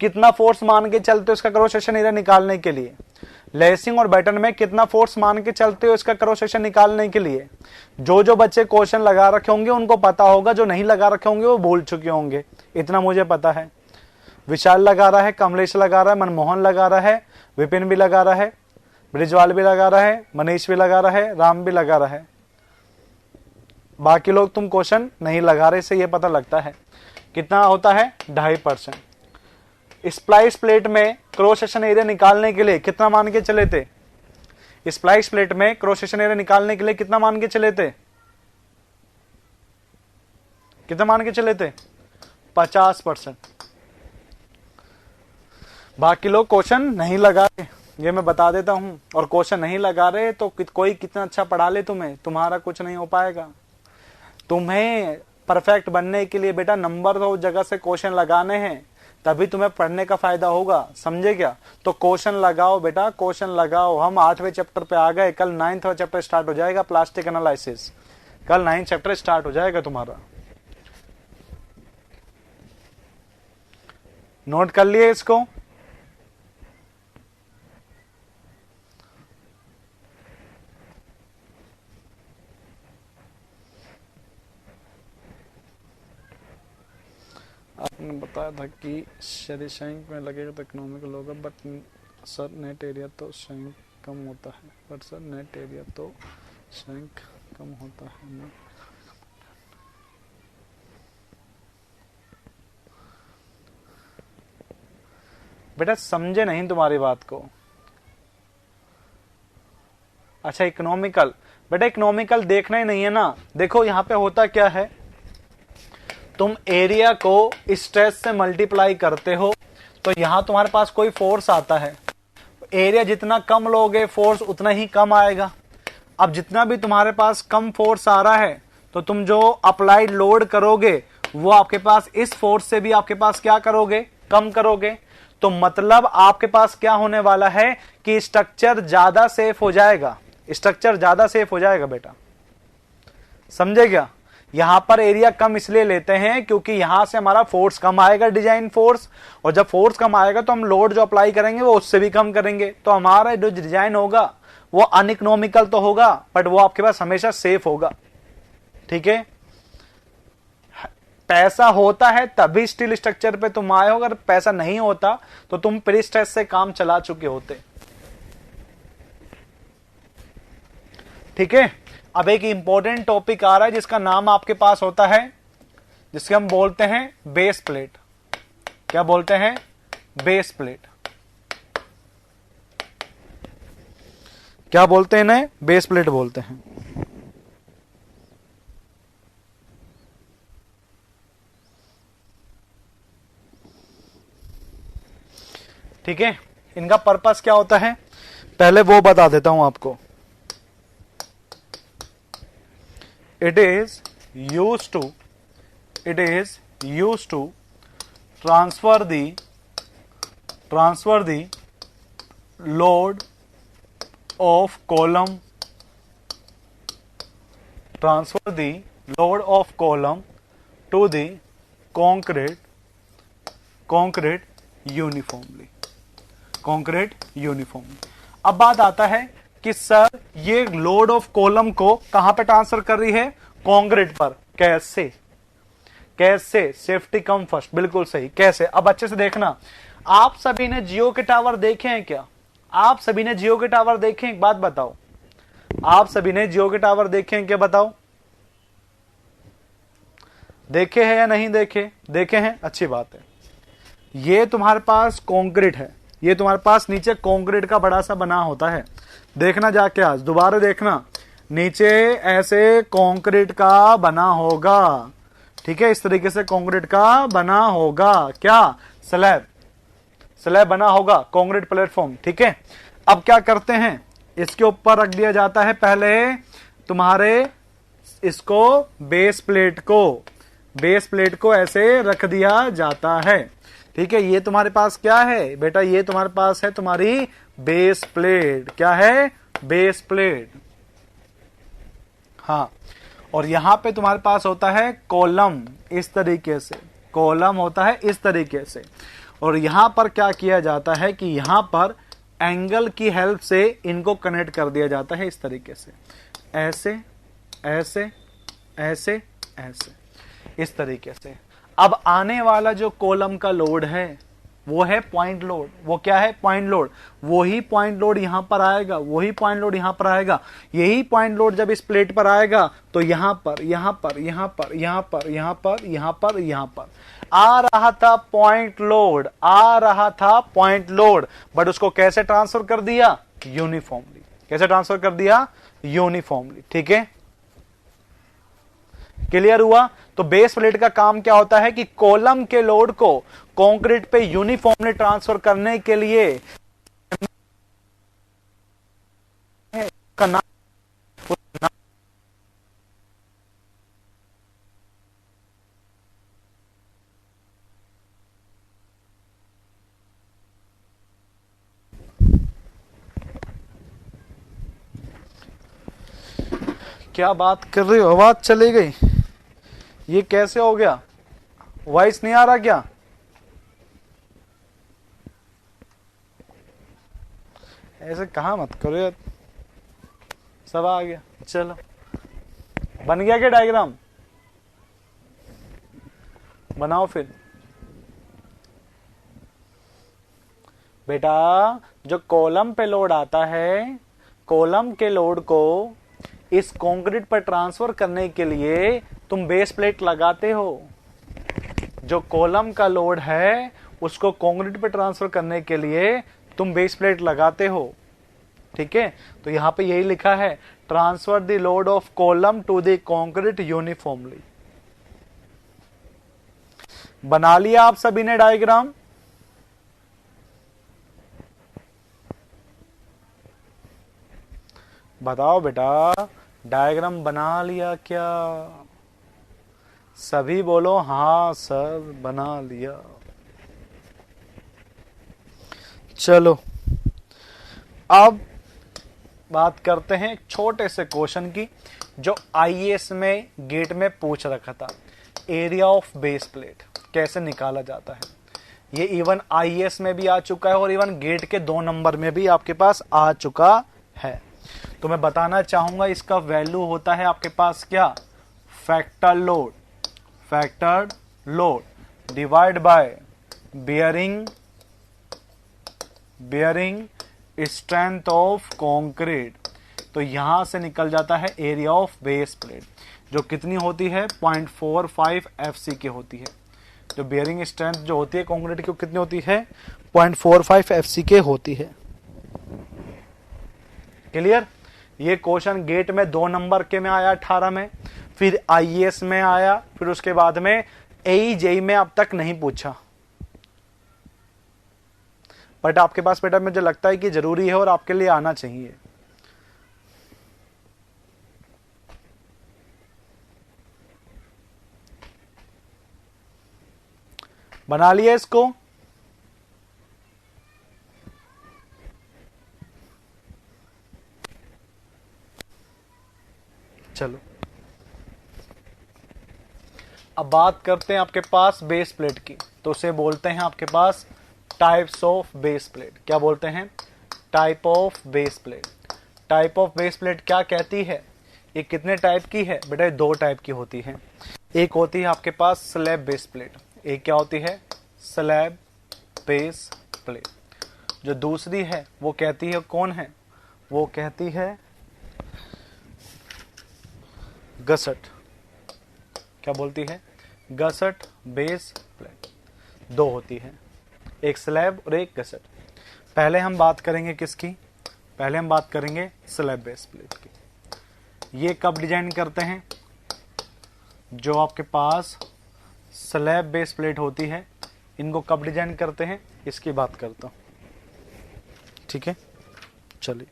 कितना फोर्स मान के चलते हो इसका क्रॉस सेक्शन एरिया निकालने के लिए? लेसिंग और बैटन में कितना फोर्स मान के चलते हो इसका क्रॉस सेक्शन निकालने के लिए? जो बच्चे क्वेश्चन लगा रखे होंगे उनको पता होगा, जो नहीं लगा रखे होंगे वो भूल चुके होंगे, इतना मुझे पता है। विशाल लगा रहा है, कमलेश लगा रहा है, मनमोहन लगा रहा है, विपिन भी लगा रहा है, ब्रिजवाल भी लगा रहा है, मनीष भी लगा रहा है, राम भी लगा रहा है। बाकी लोग तुम क्वेश्चन नहीं लगा रहे, से ये पता लगता है। कितना होता है? 2.5%। स्प्लाइस प्लेट में क्रॉस सेक्शन एरिया निकालने के लिए कितना मान के चले थे? स्प्लाइस प्लेट में क्रॉस सेक्शन एरिया निकालने के लिए कितना मान के चले थे? कितना मान के चले थे? 50%। बाकी लोग क्वेश्चन नहीं लगा रहे, ये मैं बता देता हूं। और क्वेश्चन नहीं लगा रहे तो कोई कितना अच्छा पढ़ा ले तुम्हें, तुम्हारा कुछ नहीं हो पाएगा। तुम्हें परफेक्ट बनने के लिए बेटा नंबर तो जगह से क्वेश्चन लगाने हैं, तभी तुम्हें पढ़ने का फायदा होगा, समझे क्या? तो क्वेश्चन लगाओ बेटा, क्वेश्चन लगाओ। हम 8वें चैप्टर पे आ गए, कल 9वां चैप्टर स्टार्ट हो जाएगा, प्लास्टिक एनालिसिस। कल 9 चैप्टर स्टार्ट हो जाएगा तुम्हारा। नोट कर लिए इसको? आपने बताया था कि यदि शैंक में लगेगा तो इकोनॉमिकल होगा, बट सर नेट एरिया तो शैंक कम होता है। बट सर नेट एरिया तो शैंक कम होता है ना। बेटा समझे नहीं तुम्हारी बात को। अच्छा इकोनॉमिकल, बेटा इकोनॉमिकल देखना ही नहीं है ना। देखो यहां पे होता क्या है, तुम एरिया को स्ट्रेस से मल्टीप्लाई करते हो तो यहां तुम्हारे पास कोई फोर्स आता है, एरिया जितना कम लोगे फोर्स उतना ही कम आएगा। अब जितना भी तुम्हारे पास कम फोर्स आ रहा है तो तुम जो अप्लाइड लोड करोगे वो आपके पास इस फोर्स से भी आपके पास क्या करोगे? कम करोगे। तो मतलब आपके पास क्या होने वाला है कि स्ट्रक्चर ज्यादा सेफ हो जाएगा, स्ट्रक्चर ज्यादा सेफ हो जाएगा बेटा, समझे क्या? यहां पर एरिया कम इसलिए लेते हैं क्योंकि यहां से हमारा फोर्स कम आएगा, डिजाइन फोर्स, और जब फोर्स कम आएगा तो हम लोड जो अप्लाई करेंगे वो उससे भी कम करेंगे, तो हमारा जो डिजाइन होगा वो अनइकोनॉमिकल तो होगा बट वो आपके पास हमेशा सेफ होगा। ठीक है, पैसा होता है तभी स्टील स्ट्रक्चर पे तुम आए हो, अगर पैसा नहीं होता तो तुम प्री स्ट्रेस से काम चला चुके होते। ठीक है, अब एक इंपॉर्टेंट टॉपिक आ रहा है जिसका नाम आपके पास होता है, जिसके हम बोलते हैं बेस प्लेट। क्या बोलते हैं? Base plate. क्या बोलते हैं? इन्हें बेस प्लेट बोलते हैं। ठीक है, इनका पर्पस क्या होता है पहले वो बता देता हूं आपको। It is used to transfer the load of column to the concrete uniformly। अब बात आता है कि सर ये लोड ऑफ कॉलम को कहां पे ट्रांसफर कर रही है? कंक्रीट पर। कैसे? सेफ्टी कम फर्स्ट, बिल्कुल सही। कैसे? अब अच्छे से देखना। आप सभी ने जियो के टावर देखे हैं क्या? आप सभी ने जियो के टावर देखे हैं? एक बात बताओ, आप सभी ने जियो के टावर देखे हैं क्या? बताओ, देखे हैं या नहीं देखे? देखे हैं, अच्छी बात है। ये तुम्हारे पास कंक्रीट है, ये तुम्हारे पास नीचे कंक्रीट का बड़ा सा बना होता है। देखना जाके आज दोबारा देखना, नीचे ऐसे कंक्रीट का बना होगा। ठीक है, इस तरीके से कंक्रीट का बना होगा। क्या? स्लैब बना होगा, कंक्रीट प्लेटफॉर्म। ठीक है, अब क्या करते हैं, इसके ऊपर रख दिया जाता है पहले तुम्हारे इसको बेस प्लेट को ऐसे रख दिया जाता है। ठीक है, ये तुम्हारे पास क्या है बेटा, ये तुम्हारे पास है तुम्हारी बेस प्लेट। क्या है? Base plate. हाँ, और यहां पे तुम्हारे पास होता है कॉलम, इस तरीके से कॉलम होता है इस तरीके से। और यहां पर क्या किया जाता है कि यहां पर एंगल की हेल्प से इनको कनेक्ट कर दिया जाता है इस तरीके से, ऐसे ऐसे ऐसे ऐसे, इस तरीके से। अब आने वाला जो कॉलम का लोड है वो है पॉइंट लोड। वो क्या है? Point load. वही पॉइंट लोड यहां पर आएगा, वही पॉइंट लोड यहां पर आएगा। यही पॉइंट लोड जब इस प्लेट पर आएगा तो यहां पर यहां पर यहां पर यहां पर यहां पर यहां पर यहां पर आ रहा था पॉइंट लोड, आ रहा था पॉइंट लोड, बट उसको कैसे ट्रांसफर कर दिया? यूनिफॉर्मली। कैसे ट्रांसफर कर दिया? यूनिफॉर्मली। ठीक है, क्लियर हुआ? तो बेस प्लेट का काम क्या होता है कि कॉलम के लोड को कंक्रीट पे यूनिफॉर्मली ट्रांसफर करने के लिए क्या बात कर रहे हो? आवाज चली गई, ये कैसे हो गया? वॉइस नहीं आ रहा क्या? ऐसे कहा मत करो यार, सब आ गया। चलो, बन गया क्या डायग्राम? बनाओ फिर। बेटा जो कॉलम पे लोड आता है, कॉलम के लोड को इस कंक्रीट पर ट्रांसफर करने के लिए तुम बेस प्लेट लगाते हो। जो कॉलम का लोड है उसको कंक्रीट पे ट्रांसफर करने के लिए तुम बेस प्लेट लगाते हो। ठीक है, तो यहां पे यही लिखा है, transfer the load of column to the concrete uniformly. बना लिया आप सभी ने डायग्राम? बताओ बेटा, डायग्राम बना लिया क्या? सभी बोलो हाँ सर बना लिया। चलो अब बात करते हैं एक छोटे से क्वेश्चन की जो आईएएस में गेट में पूछ रखा था। एरिया ऑफ बेस प्लेट कैसे निकाला जाता है, ये इवन आईएएस में भी आ चुका है और इवन गेट के 2 नंबर में भी आपके पास आ चुका है। तो मैं बताना चाहूंगा इसका वैल्यू होता है आपके पास क्या? Factor load, factor load divide by bearing strength of concrete. तो यहां से निकल जाता है एरिया ऑफ बेस प्लेट, जो कितनी होती है? 0.45 FC की होती है। जो बेयरिंग स्ट्रेंथ जो होती है कंक्रीट की कितनी होती है? 0.45 FC के होती है। क्लियर? ये क्वेश्चन गेट में 2 नंबर के में आया 18 में, फिर आईएएस में आया, फिर उसके बाद में एई जेई में अब तक नहीं पूछा। बट आपके पास बेटा मुझे लगता है कि जरूरी है और आपके लिए आना चाहिए। बना लिया इसको? चलो अब बात करते हैं आपके पास बेस प्लेट की। तो उसे बोलते हैं आपके पास टाइप्स ऑफ बेस प्लेट। क्या बोलते हैं? Type of base plate. Type of base plate क्या कहती है? ये कितने टाइप की है बेटा? 2 टाइप की होती है। एक होती है आपके पास स्लैब बेस प्लेट, एक क्या होती है? Slab base plate. जो दूसरी है वो कहती है, कौन है? वो कहती है गसट। क्या बोलती है? गसट बेस प्लेट। 2 होती है, एक स्लैब और एक गसट। पहले हम बात करेंगे किसकी? पहले हम बात करेंगे स्लैब बेस प्लेट की। ये कब डिजाइन करते हैं? जो आपके पास स्लैब बेस प्लेट होती है, इनको कब डिजाइन करते हैं इसकी बात करता हूं। ठीक है, चलिए।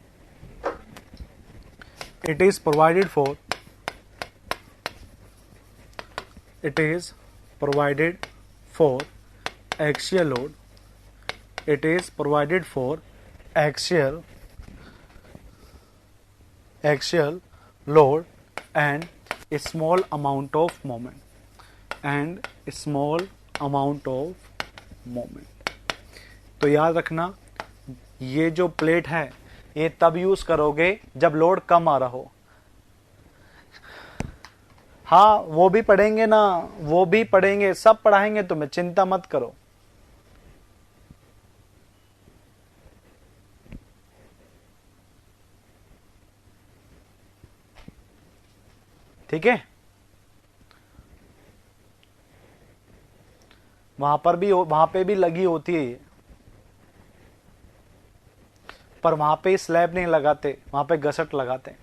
It is provided for axial load, it is provided for axial load and a small amount of moment तो याद रखना ये जो प्लेट है ये तब यूज करोगे जब लोड कम आ रहा हो। हाँ वो भी पढ़ेंगे ना, वो भी पढ़ेंगे, सब पढ़ाएंगे तुम्हें, चिंता मत करो। ठीक है, वहां पे भी लगी होती है, पर वहां पे स्लैब नहीं लगाते, वहां पे गसट लगाते।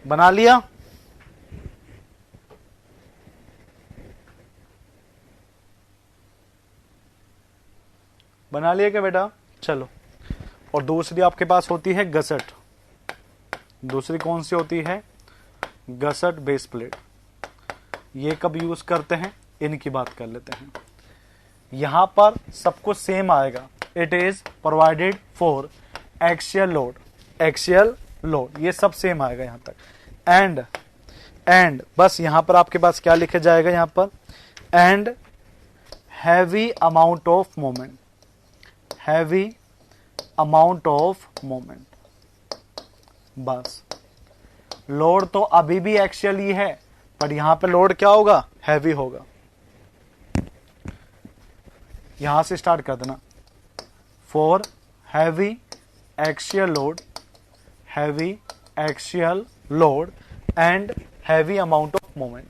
बना लिया? बना लिया क्या बेटा? चलो, और दूसरी आपके पास होती है गसट। दूसरी कौन सी होती है? गसट बेस प्लेट। ये कब यूज करते हैं, इनकी बात कर लेते हैं। यहां पर सब कुछ सेम आएगा। It is provided for axial load, ये सब सेम आएगा यहां तक। एंड बस यहां पर आपके पास क्या लिखा जाएगा, यहां पर and heavy amount of moment. बस लोड तो अभी भी एक्सियल ही है, पर यहां पे लोड क्या होगा? हैवी होगा। यहां से स्टार्ट कर देना। For heavy axial load and heavy amount of moment.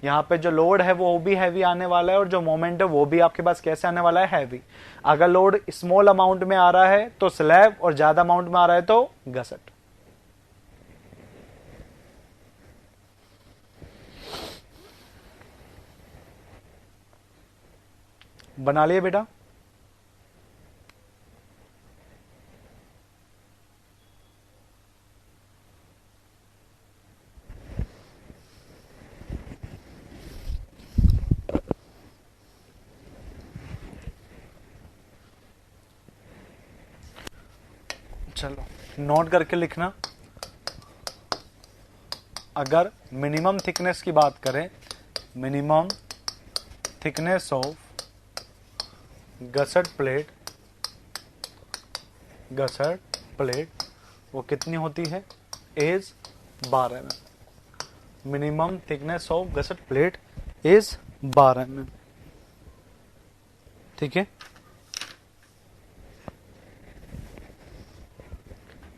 यहां पे जो लोड है वो भी हैवी आने वाला है, और जो मोमेंट है वो भी आपके पास कैसे आने वाला है? हैवी। अगर लोड स्मॉल अमाउंट में आ रहा है तो स्लैब, और ज्यादा अमाउंट में आ रहा है तो गसट। बना लिए बेटा? चलो नोट करके लिखना। अगर मिनिमम थिकनेस की बात करें, मिनिमम थिकनेस ऑफ गसट प्लेट वो कितनी होती है? Is 12 mm। Minimum thickness of गसट plate is 12 mm। ठीक है,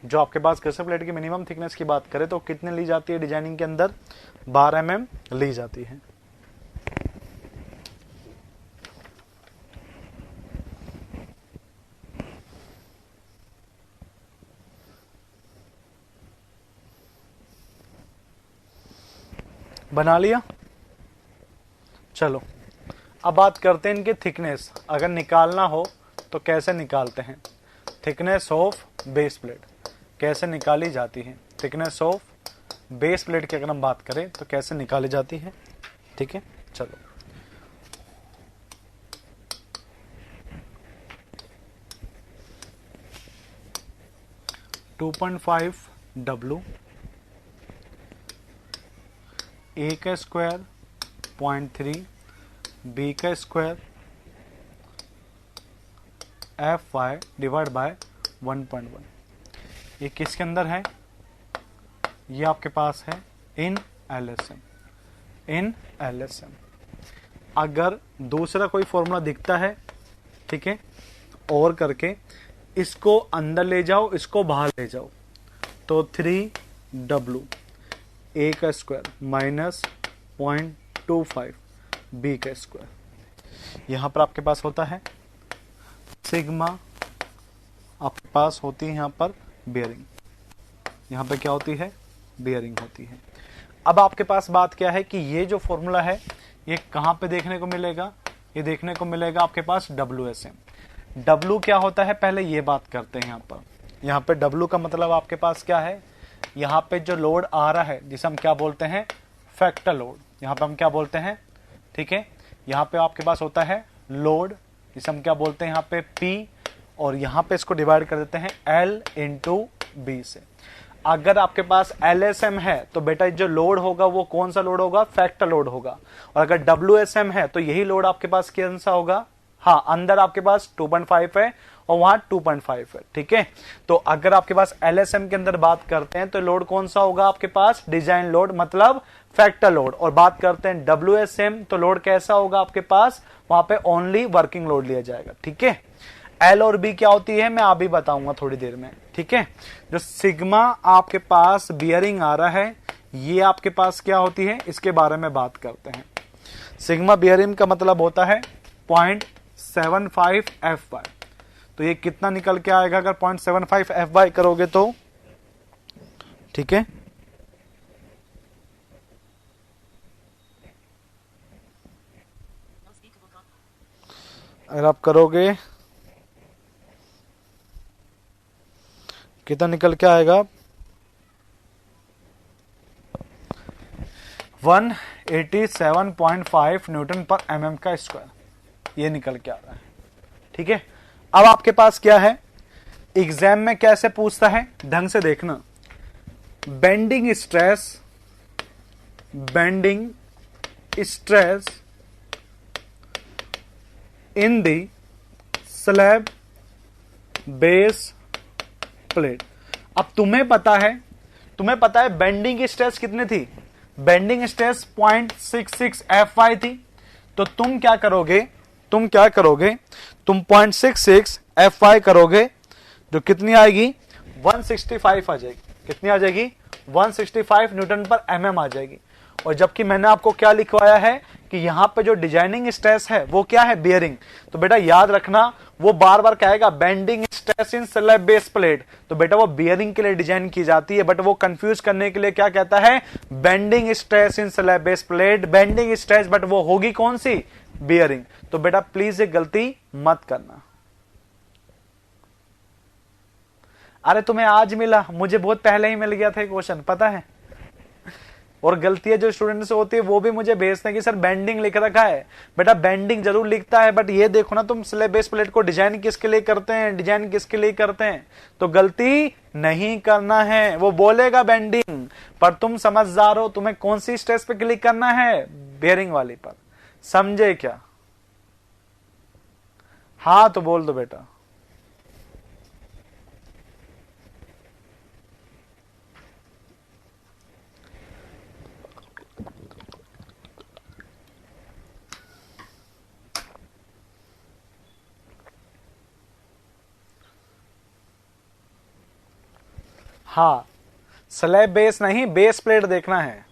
जो आपके पास गसट प्लेट की मिनिमम थिकनेस की बात करें तो कितने ली जाती है डिजाइनिंग के अंदर? 12 mm ली जाती है। बना लिया? चलो अब बात करते हैं इनके थिकनेस। अगर निकालना हो तो कैसे निकालते हैं? थिकनेस ऑफ बेस प्लेट कैसे निकाली जाती है? थिकनेस ऑफ बेस प्लेट की अगर हम बात करें तो कैसे निकाली जाती है? ठीक है, चलो W A का स्क्वायर 0.3 B का स्क्वायर FY डिवाइड बाय 1.1। ये किसके अंदर है? ये आपके पास है इन LSM। अगर दूसरा कोई फॉर्मूला दिखता है, ठीक है, और करके इसको अंदर ले जाओ, इसको बाहर ले जाओ, तो 3W A का स्क्वायर माइनस 0.25 B का स्क्वायर। यहां पर आपके पास होता है सिग्मा, आपके पास होती है यहां पर बेयरिंग। यहां पे क्या होती है? बेयरिंग होती है। अब आपके पास बात क्या है कि ये जो फॉर्मूला है ये कहां पे देखने को मिलेगा? ये देखने को मिलेगा आपके पास WSM। W क्या होता है पहले ये बात करते हैं। यहां पे W का मतलब आपके पास क्या है? यहां पे जो लोड आ रहा है जिसे हम क्या बोलते हैं? Factor load. यहां पे हम क्या बोलते हैं? ठीक है, यहां पे आपके पास होता है लोड, जिसे हम क्या बोलते हैं यहाँ पे P, और यहाँ पे इसको डिवाइड कर देते हैं L इंटू बी से। अगर आपके पास LSM है तो बेटा जो लोड होगा वो कौन सा लोड होगा, फैक्टर लोड होगा। और अगर WSM है तो यही लोड आपके पास कौन सा होगा, हाँ अंदर आपके पास 2.5 है और वहां 2.5 है, ठीक है। तो अगर आपके पास LSM के अंदर बात करते हैं तो लोड कौन सा होगा आपके पास, डिजाइन लोड मतलब फैक्टर लोड। और बात करते हैं WSM तो लोड कैसा होगा आपके पास, वहां पे ओनली वर्किंग लोड लिया जाएगा, ठीक है। L और B क्या होती है मैं अभी बताऊंगा थोड़ी देर में, ठीक है। जो सिग्मा आपके पास बियरिंग आ रहा है ये आपके पास क्या होती है, इसके बारे में बात करते हैं। सिग्मा बियरिंग का मतलब होता है 0.75 Fy। तो ये कितना निकल के आएगा अगर 0.75 Fy करोगे तो, ठीक है। अगर आप करोगे कितना निकल के आएगा, 187.5 न्यूटन पर mm का स्क्वायर, ये निकल के आ रहा है, ठीक है। अब आपके पास क्या है, एग्जाम में कैसे पूछता है ढंग से देखना। Bending stress in the slab base plate. अब तुम्हें पता है बेंडिंग स्ट्रेस कितनी थी, बेंडिंग स्ट्रेस 0.66 Fy थी। तो तुम क्या करोगे, तुम 0.66 Fy करोगे जो कितनी आएगी 165 आ जाएगी, कितनी आ जाएगी 165 न्यूटन पर mm आ जाएगी। और जबकि मैंने आपको क्या लिखवाया है कि यहां पे जो डिजाइनिंग स्ट्रेस है वो क्या है, बियरिंग। तो बेटा याद रखना वो बार बार कहेगा bending stress in slab base plate, तो बेटा वो बियरिंग के लिए डिजाइन की जाती है, बट वो कंफ्यूज करने के लिए क्या कहता है, bending stress in slab base plate, bending stress, but वो होगी कौन सी, बियरिंग। तो बेटा प्लीज ये गलती मत करना। अरे तुम्हें आज मिला, मुझे बहुत पहले ही मिल गया था क्वेश्चन, पता है। और गलतियां जो स्टूडेंट से होती है वो भी मुझे भेजते हैं कि सर बेंडिंग लिख रखा है। बेटा बेंडिंग जरूर लिखता है, बट ये देखो ना तुम स्लैब बेस प्लेट को डिजाइन किसके लिए करते हैं, डिजाइन किसके लिए करते हैं, तो गलती नहीं करना है। वो बोलेगा बेंडिंग, पर तुम समझदार हो, तुम्हें कौन सी स्ट्रेस पे क्लिक करना है, बेयरिंग वाली पर। समझे क्या, हाँ तो बोल दो बेटा। हाँ स्लैब बेस नहीं, बेस प्लेट देखना है।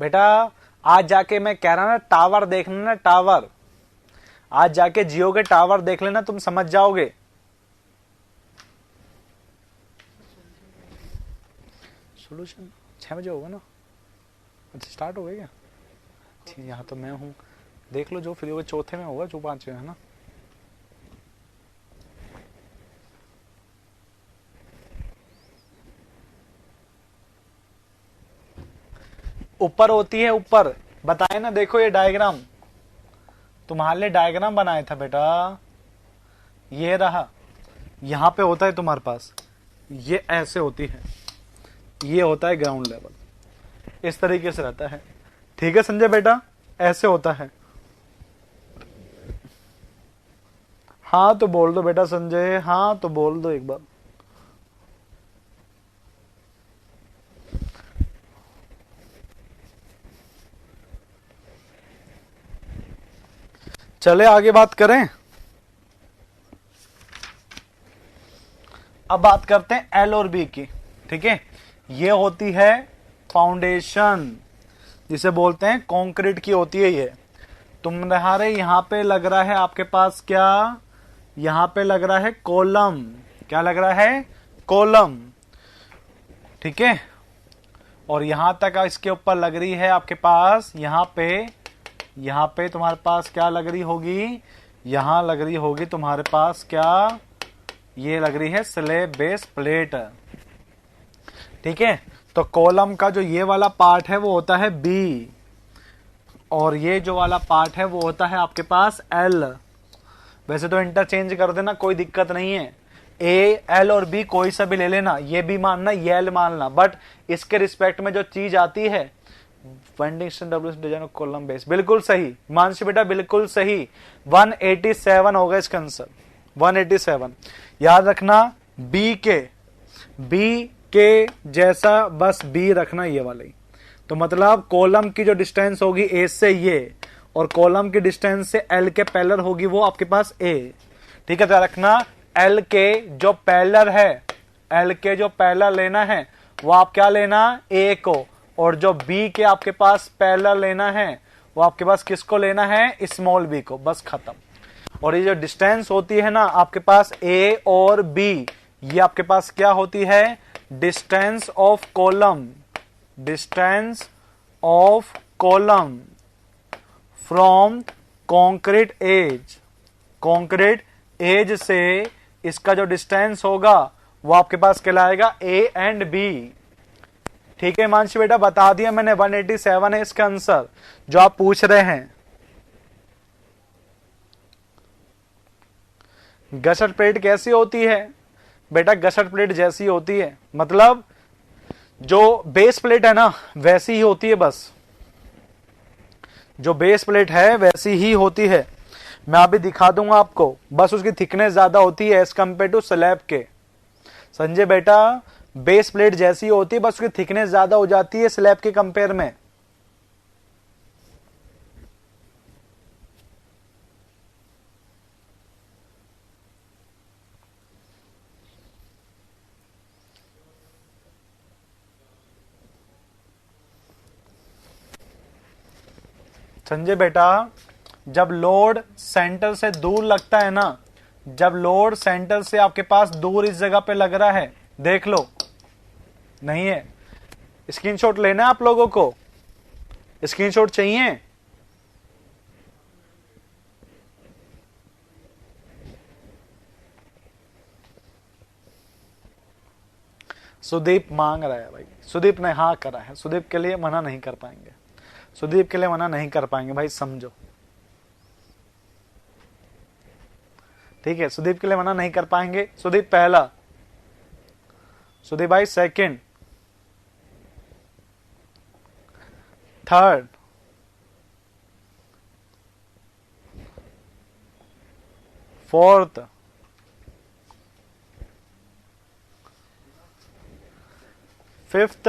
बेटा आज जाके मैं कह रहा ना टावर देखना ना, टावर आज जाके जियो के टावर देख लेना, तुम समझ जाओगे। सॉल्यूशन 6 बजे होगा ना, अच्छा स्टार्ट हो गया क्या, यहाँ तो मैं हूँ, देख लो जो फ्री होगा, चौथे में होगा जो 5 है ना। ऊपर होती है, ऊपर बताए ना, देखो ये डायग्राम तुम्हारे लिए डायग्राम बनाया था बेटा, ये रहा, यहां पे होता है तुम्हारे पास, ये ऐसे होती है, ये होता है ग्राउंड लेवल, इस तरीके से रहता है, ठीक है संजय बेटा, ऐसे होता है। हाँ तो बोल दो बेटा संजय, हाँ तो बोल दो एक बार। चले आगे बात करें। अब बात करते हैं एल और बी की, ठीक है। ये होती है फाउंडेशन, जिसे बोलते हैं कंक्रीट की होती है ये। तुम्हारे यहां पे लग रहा है आपके पास क्या, यहां पे लग रहा है कॉलम, क्या लग रहा है, कॉलम, ठीक है। और यहां तक इसके ऊपर लग रही है आपके पास, यहां पे तुम्हारे पास क्या लग रही होगी, यहां लग रही होगी तुम्हारे पास क्या, ये लग रही है स्लैब बेस प्लेट, ठीक है, तो कॉलम का जो ये वाला पार्ट है वो होता है बी, और ये जो वाला पार्ट है वो होता है आपके पास एल। वैसे तो इंटरचेंज कर देना, कोई दिक्कत नहीं है, ए एल और बी कोई सा भी ले लेना, ये भी मानना ये एल मानना, बट इसके रिस्पेक्ट में जो चीज आती है vending W design column base. बिल्कुल सही मानसी बेटा, बिल्कुल सही। 187 होगा इसका आंसर, 187। याद रखना बी के जैसा बस बी रखना, ये वाला ही। तो मतलब कॉलम की जो डिस्टेंस होगी ए से ये, और कॉलम की डिस्टेंस से एल के पैरेलल होगी वो आपके पास ए। ठीक है, तो रखना एल के जो पैरेलल है, एल के जो पैरेलल लेना है वो आप क्या लेना, ए को, और जो बी के आपके पास पैरेलल लेना है वो आपके पास किसको लेना है, स्मॉल बी को, बस खत्म। और ये जो डिस्टेंस होती है ना आपके पास ए और बी, ये आपके पास क्या होती है, distance of column, distance of column from concrete edge, concrete edge से इसका जो डिस्टेंस होगा वो आपके पास कहलाएगा ए एंड बी। ठीक है हिमांशु बेटा, बता दिया मैंने, 187 है इसका आंसर जो आप पूछ रहे हैं। गसट प्लेट कैसी होती है बेटा, गसट प्लेट जैसी होती है, मतलब जो बेस प्लेट है ना वैसी ही होती है, बस जो बेस प्लेट है वैसी ही होती है। मैं अभी दिखा दूंगा आपको, बस उसकी थिकनेस ज्यादा होती है एज कंपेयर टू स्लैब के। संजय बेटा बेस प्लेट जैसी होती है, बस उसकी थिकनेस ज्यादा हो जाती है स्लैब के कंपेयर में। संजय बेटा जब लोड सेंटर से दूर लगता है ना, जब लोड सेंटर से आपके पास दूर इस जगह पे लग रहा है, देख लो, नहीं है, स्क्रीनशॉट लेना है आप लोगों को, स्क्रीनशॉट चाहिए। सुदीप मांग रहा है भाई, सुदीप ने हाँ करा है, सुदीप के लिए मना नहीं कर पाएंगे, सुदीप के लिए मना नहीं कर पाएंगे भाई, समझो। ठीक है, सुदीप के लिए मना नहीं कर पाएंगे। सुदीप पहला, सुदीप भाई सेकंड, थर्ड, फोर्थ, फिफ्थ,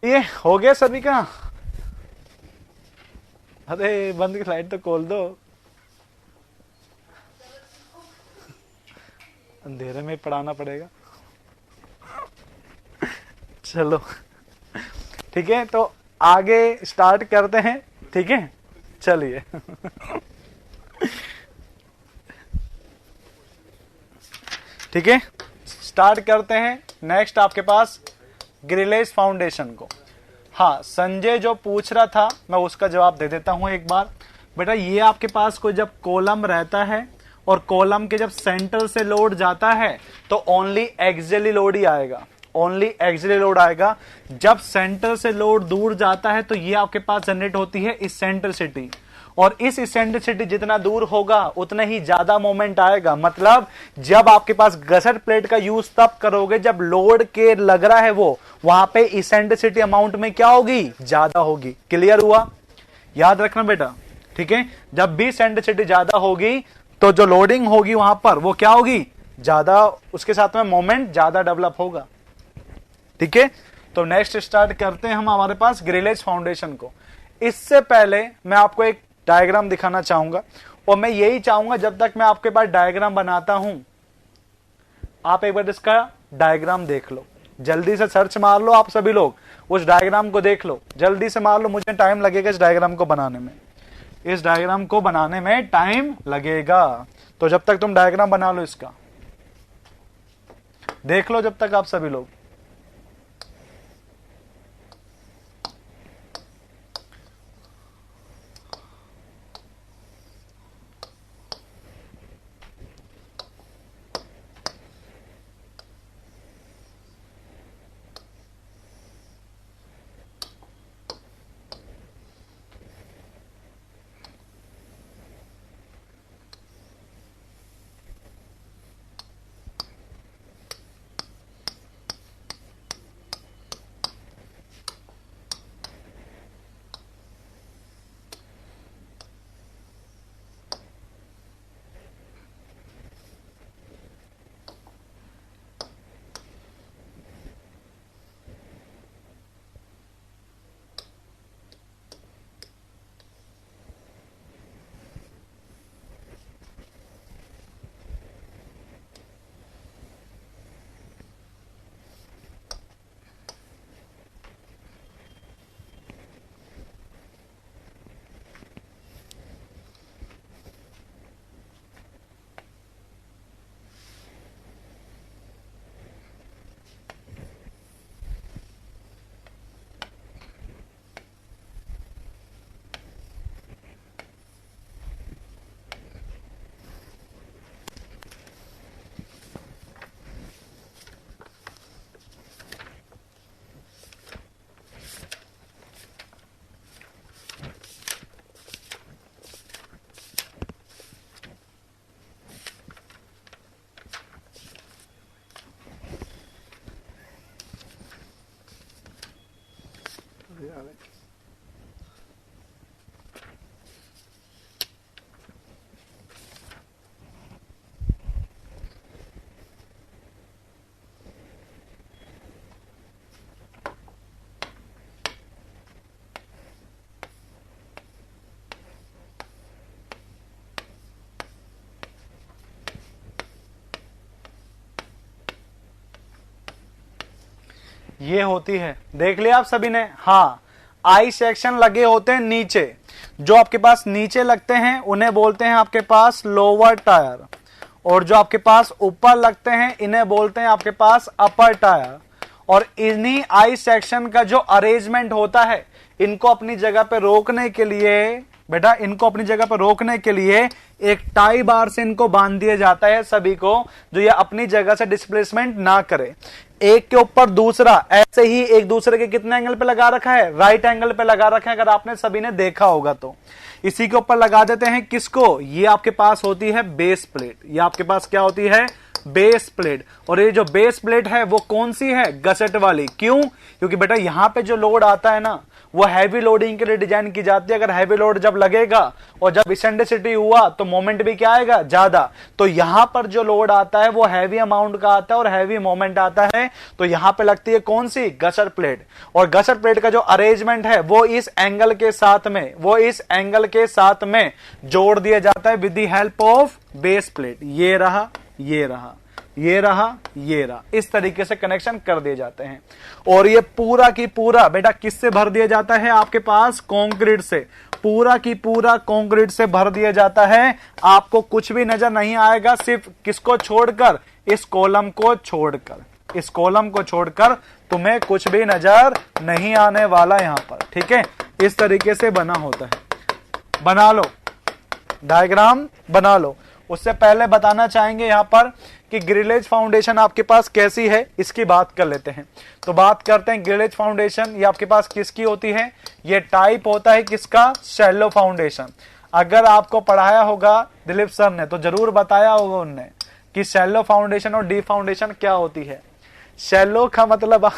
ये हो गया सभी का? अरे बंद की लाइट तो खोल दो, अंधेरे में पढ़ाना पड़ेगा। चलो ठीक है, तो आगे स्टार्ट करते हैं। ठीक है, चलिए। ठीक है, स्टार्ट करते हैं। नेक्स्ट आपके पास ग्रिलेज फाउंडेशन को। हाँ, संजय जो पूछ रहा था मैं उसका जवाब दे देता हूं एक बार। बेटा ये आपके पास कोई जब कॉलम रहता है और कॉलम के जब सेंटर से लोड जाता है तो ओनली एक्सियली लोड ही आएगा, ओनली एक्सियली लोड आएगा। जब सेंटर से लोड दूर जाता है तो ये आपके पास जनरेट होती है इसेंट्रिसिटी, और इस इसेंट्रिसिटी जितना दूर होगा उतना ही ज्यादा मोमेंट आएगा। मतलब जब आपके पास गसट प्लेट का यूज तब करोगे जब लोड के लग रहा है वो वहां पे इसेंट्रिसिटी अमाउंट में क्या होगी, ज्यादा होगी। क्लियर हुआ? याद रखना बेटा। ठीक है, जब भी इसेंट्रिसिटी ज्यादा होगी तो जो लोडिंग होगी वहां पर वो क्या होगी, ज्यादा, उसके साथ में मोमेंट ज्यादा डेवलप होगा। ठीक है, तो नेक्स्ट स्टार्ट करते हैं हम हमारे पास ग्रिलेज फाउंडेशन को। इससे पहले मैं आपको एक डायग्राम दिखाना चाहूंगा, और मैं यही चाहूंगा जब तक मैं आपके पास डायग्राम बनाता हूं आप एक बार इसका डायग्राम देख लो। जल्दी से सर्च मार लो आप सभी लोग, उस डायग्राम को देख लो, जल्दी से मार लो। मुझे टाइम लगेगा इस डायग्राम को बनाने में, इस डायग्राम को बनाने में टाइम लगेगा। तो जब तक तुम डायग्राम बना लो इसका, देख लो जब तक आप सभी लोग। ये होती है, देख लिया आप सभी ने। हाँ, आई सेक्शन लगे होते हैं नीचे, जो आपके पास नीचे लगते हैं उन्हें बोलते हैं आपके पास लोअर टायर, और जो आपके पास ऊपर लगते हैं इन्हें बोलते हैं आपके पास अपर टायर। और इन्हीं आई सेक्शन का जो अरेंजमेंट होता है, इनको अपनी जगह पे रोकने के लिए बेटा, इनको अपनी जगह पर रोकने के लिए एक टाई बार से इनको बांध दिया जाता है सभी को, जो ये अपनी जगह से डिस्प्लेसमेंट ना करे। एक के ऊपर दूसरा ऐसे ही एक दूसरे के कितने एंगल पे लगा रखा है, राइट एंगल पे लगा रखा है, अगर आपने सभी ने देखा होगा तो। इसी के ऊपर लगा देते हैं किसको, ये आपके पास होती है बेस प्लेट। ये आपके पास क्या होती है, बेस प्लेट। और ये जो बेस प्लेट है वो कौन सी है, गसेट वाली। क्यों? क्योंकि बेटा यहां पे जो लोड आता है ना वो हैवी लोडिंग के लिए डिजाइन की जाती है। अगर हैवी लोड जब लगेगा और जब इसेंट्रिसिटी हुआ तो मोमेंट भी क्या आएगा, ज्यादा। तो यहां पर जो लोड आता है वो हैवी अमाउंट का आता है और हैवी मोमेंट आता है। तो यहां पे लगती है कौन सी, गसर प्लेट। और गसर प्लेट का जो अरेंजमेंट है वो इस एंगल के साथ में, वो इस एंगल के साथ में जोड़ दिया जाता है with the help of base plate. ये रहा, ये रहा, ये रहा, ये रहा, इस तरीके से कनेक्शन कर दिए जाते हैं। और ये पूरा की पूरा बेटा किससे भर दिया जाता है, आपके पास कंक्रीट से, पूरा की पूरा कंक्रीट से भर दिया जाता है। आपको कुछ भी नजर नहीं आएगा, सिर्फ किसको छोड़कर, इस कॉलम को छोड़कर, इस कॉलम को छोड़कर तुम्हें कुछ भी नजर नहीं आने वाला यहां पर, ठीक है। इस तरीके से बना होता है। बना लो डायग्राम, बना लो। उससे पहले बताना चाहेंगे यहां पर कि ग्रिलेज फाउंडेशन आपके पास कैसी है, इसकी बात कर लेते हैं। तो बात करते हैं ग्रिलेज फाउंडेशन, ये आपके पास किसकी होती है, ये टाइप होता है किसका, शैलो फाउंडेशन। अगर आपको पढ़ाया होगा दिलीप सर ने तो जरूर बताया होगा उनने कि शैलो फाउंडेशन और डीप फाउंडेशन क्या होती है। शैलो का मतलब,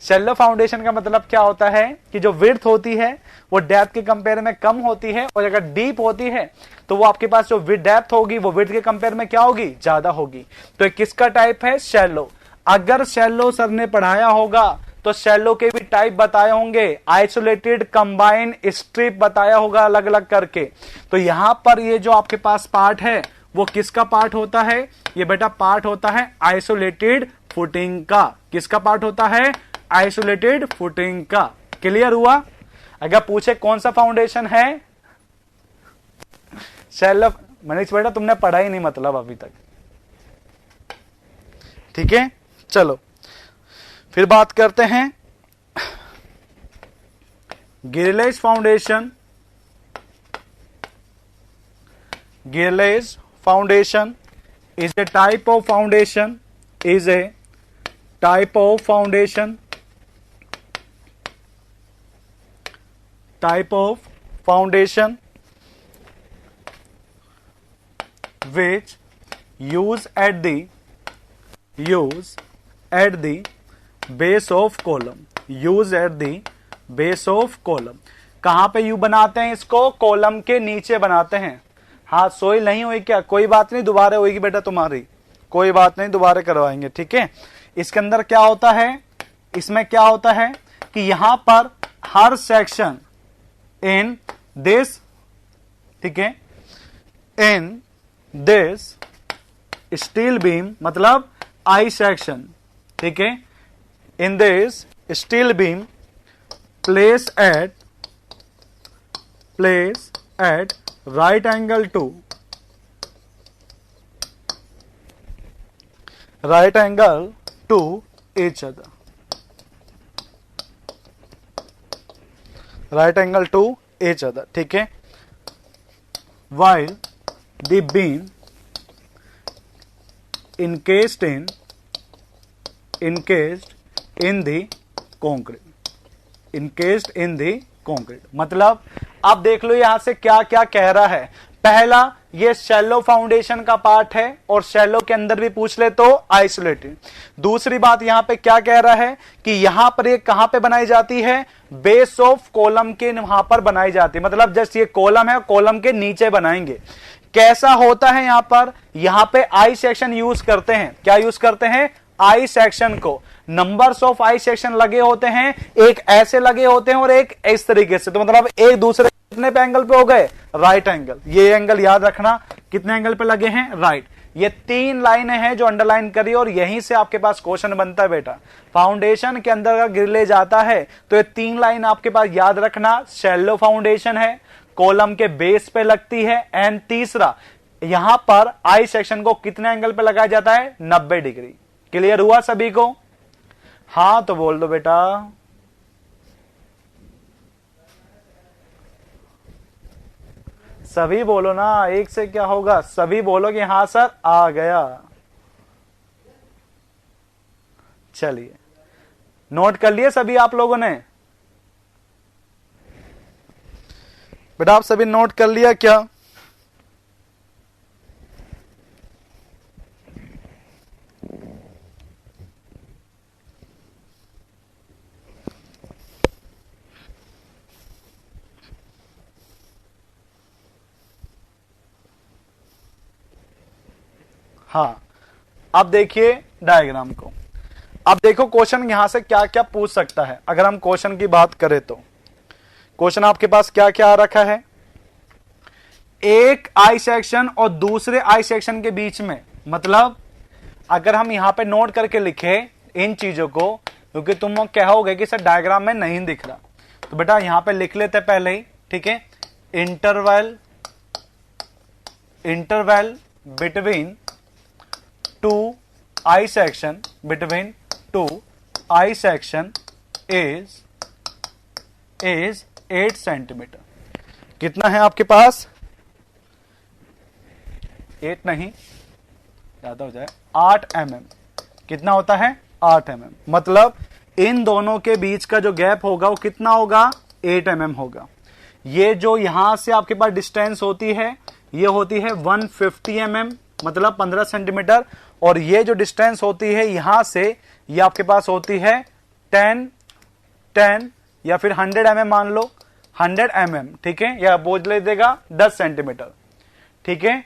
शैलो फाउंडेशन का मतलब क्या होता है कि जो विड्थ होती है वो डेप्थ के कंपेयर में कम होती है, और अगर डीप होती है तो वो आपके पास जो डेप्थ होगी वो विड्थ के कंपेयर में क्या होगी, ज्यादा होगी। तो किसका टाइप है, शैलो। अगर शैलो सर ने पढ़ाया होगा तो शैलो के भी टाइप बताए होंगे, आइसोलेटेड, कंबाइन, स्ट्रिप बताया होगा अलग अलग करके। तो यहां पर ये जो आपके पास पार्ट है वो किसका पार्ट होता है, ये बेटा पार्ट होता है आइसोलेटेड फुटिंग का। किसका पार्ट होता है, आइसोलेटेड फुटिंग का। क्लियर हुआ। अगर पूछे कौन सा फाउंडेशन है, शैलो, मनीष बेटा तुमने पढ़ा ही नहीं मतलब अभी तक, ठीक है। चलो फिर बात करते हैं grillage foundation. Grillage foundation is a type of foundation, is a type of foundation, type of foundation which use at the base of column, use at the base of column। कहां पे यू बनाते हैं इसको, कॉलम के नीचे बनाते हैं। हाँ सोइल नहीं हुई क्या, कोई बात नहीं, दोबारा होगी बेटा तुम्हारी, कोई बात नहीं, दोबारा करवाएंगे, ठीक है। इसके अंदर क्या होता है, इसमें क्या होता है कि यहां पर हर सेक्शन इन दिस, ठीक है, इन दिस स्टील बीम, मतलब आई सेक्शन, ठीक है, in this steel beam place at right angle to each other, right angle to each other, ठीक है। while the beam encased in the concrete, encased in the concrete, मतलब अब देख लो यहां से क्या क्या कह रहा है। पहला, ये शैलो फाउंडेशन का पार्ट है और शैलो के अंदर भी पूछ ले तो आइसोलेटेड। दूसरी बात यहां पे क्या कह रहा है कि यहां पर ये कहां पे बनाई जाती है, बेस ऑफ कॉलम के वहां पर बनाई जाती है। मतलब जैसे ये कॉलम है, कॉलम के नीचे बनाएंगे। कैसा होता है यहां पे आई सेक्शन यूज करते हैं। क्या यूज करते हैं, आई सेक्शन को। नंबर्स ऑफ आई सेक्शन लगे होते हैं, एक ऐसे लगे होते हैं और एक इस तरीके से। तो मतलब एक दूसरे कितने पे एंगल पे हो गए, राइट एंगल। ये एंगल याद रखना कितने एंगल पे लगे हैं, राइट। ये 3 लाइनें हैं जो अंडरलाइन करी और यहीं से आपके पास क्वेश्चन बनता है बेटा। फाउंडेशन के अंदर अगर गिरले जाता है तो ये 3 लाइन आपके पास याद रखना। शैलो फाउंडेशन है, कॉलम के बेस पे लगती है, एंड तीसरा यहां पर आई सेक्शन को कितने एंगल पे लगाया जाता है, 90 डिग्री। क्लियर हुआ सभी को। हाँ तो बोल दो बेटा। सभी बोलो ना, एक से क्या होगा, सभी बोलो कि हाँ सर आ गया। चलिए नोट कर लिए सभी आप लोगों ने, बेटा आप सभी नोट कर लिया क्या। हाँ, अब देखिए डायग्राम को। अब देखो क्वेश्चन यहां से क्या क्या पूछ सकता है। अगर हम क्वेश्चन की बात करें तो क्वेश्चन आपके पास क्या क्या आ रखा है, एक आई सेक्शन और दूसरे आई सेक्शन के बीच में, मतलब अगर हम यहां पे नोट करके लिखे इन चीजों को, क्योंकि तुम लोग कहोगे कि सर डायग्राम में नहीं दिख रहा, तो बेटा यहां पे लिख लेते पहले ही, ठीक है। Interval between two I section is 8 centimetre. कितना है आपके पास, 8 नहीं, ज्यादा हो जाए, 8 mm। कितना होता है, 8 mm। मतलब इन दोनों के बीच का जो गैप होगा वो कितना होगा, 8 mm होगा। ये जो यहां से आपके पास डिस्टेंस होती है ये होती है 150 mm, मतलब 15 सेंटीमीटर। और ये जो डिस्टेंस होती है यहां से ये आपके पास होती है 10 या फिर 100 mm मान लो, 100 mm, ठीक है, या बोझ ले देगा 10 सेंटीमीटर, ठीक है।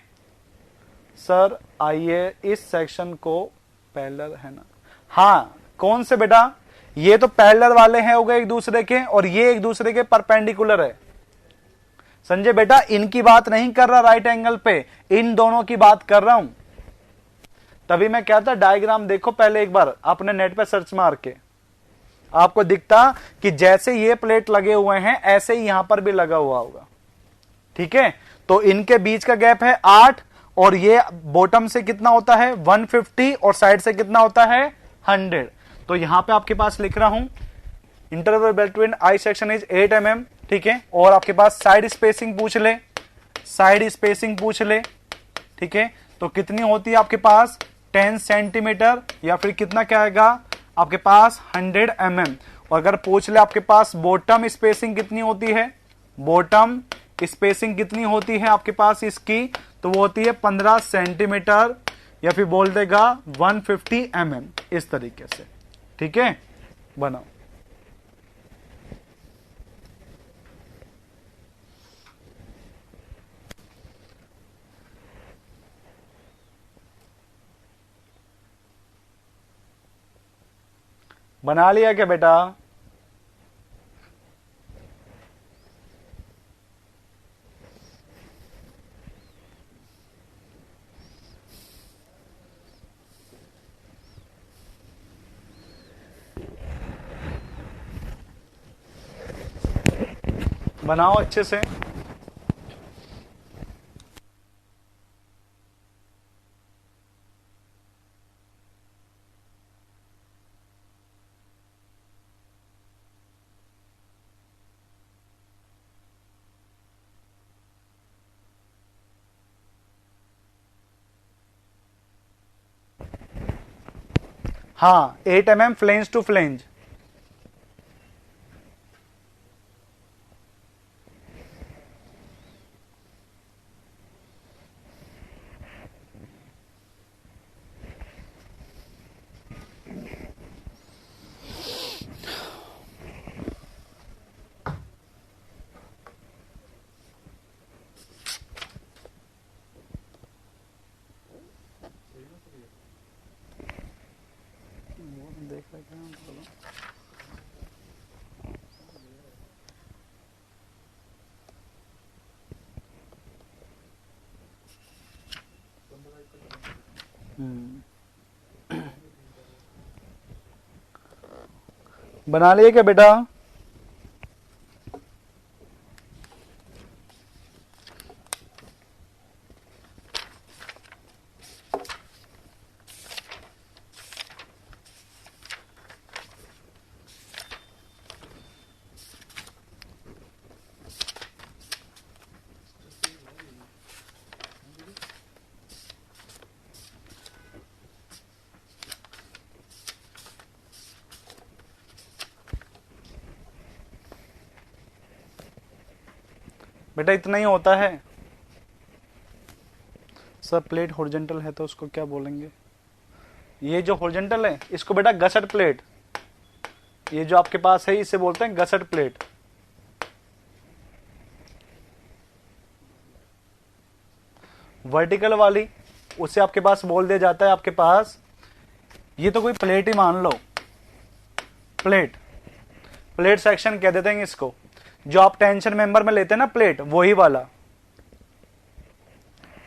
सर आइए इस सेक्शन को पैरेलल है ना, हाँ कौन से बेटा, ये तो पैरेलल वाले हैं हो गए एक दूसरे के, और ये एक दूसरे के परपेंडिकुलर है। संजय बेटा इनकी बात नहीं कर रहा राइट एंगल पे, इन दोनों की बात कर रहा हूं। तभी मैं कहता डायग्राम देखो पहले एक बार अपने नेट पे सर्च मार के, आपको दिखता कि जैसे ये प्लेट लगे हुए हैं ऐसे ही यहां पर भी लगा हुआ होगा, ठीक है। तो इनके बीच का गैप है 8, और ये बॉटम से कितना होता है 150, और साइड से कितना होता है 100। तो यहां पे आपके पास लिख रहा हूं interval between I section is 8 mm, ठीक है। और आपके पास साइड स्पेसिंग पूछ ले, ठीक है। तो कितनी होती है आपके पास 10 सेंटीमीटर, या फिर कितना क्या आएगा आपके पास 100 mm। और अगर पूछ ले आपके पास बॉटम स्पेसिंग कितनी होती है, बॉटम स्पेसिंग कितनी होती है आपके पास इसकी, तो वो होती है 15 सेंटीमीटर, या फिर बोल देगा 150 mm, इस तरीके से, ठीक है। बनाओ, बना लिया क्या बेटा, बनाओ अच्छे से। हाँ 8 mm फ्लेंज टू फ्लेंज। देख रहे हैं बना लिए क्या बेटा, बेटा इतना ही होता है। सब प्लेट हॉरिजॉन्टल है तो उसको क्या बोलेंगे, ये जो हॉरिजॉन्टल है इसको बेटा गसट प्लेट, ये जो आपके पास है इसे बोलते हैं गसट प्लेट। वर्टिकल वाली उसे आपके पास बोल दिया जाता है आपके पास, ये तो कोई प्लेट ही मान लो, प्लेट सेक्शन कह देते हैं इसको। जो आप टेंशन मेंबर में लेते हैं ना प्लेट, वही वाला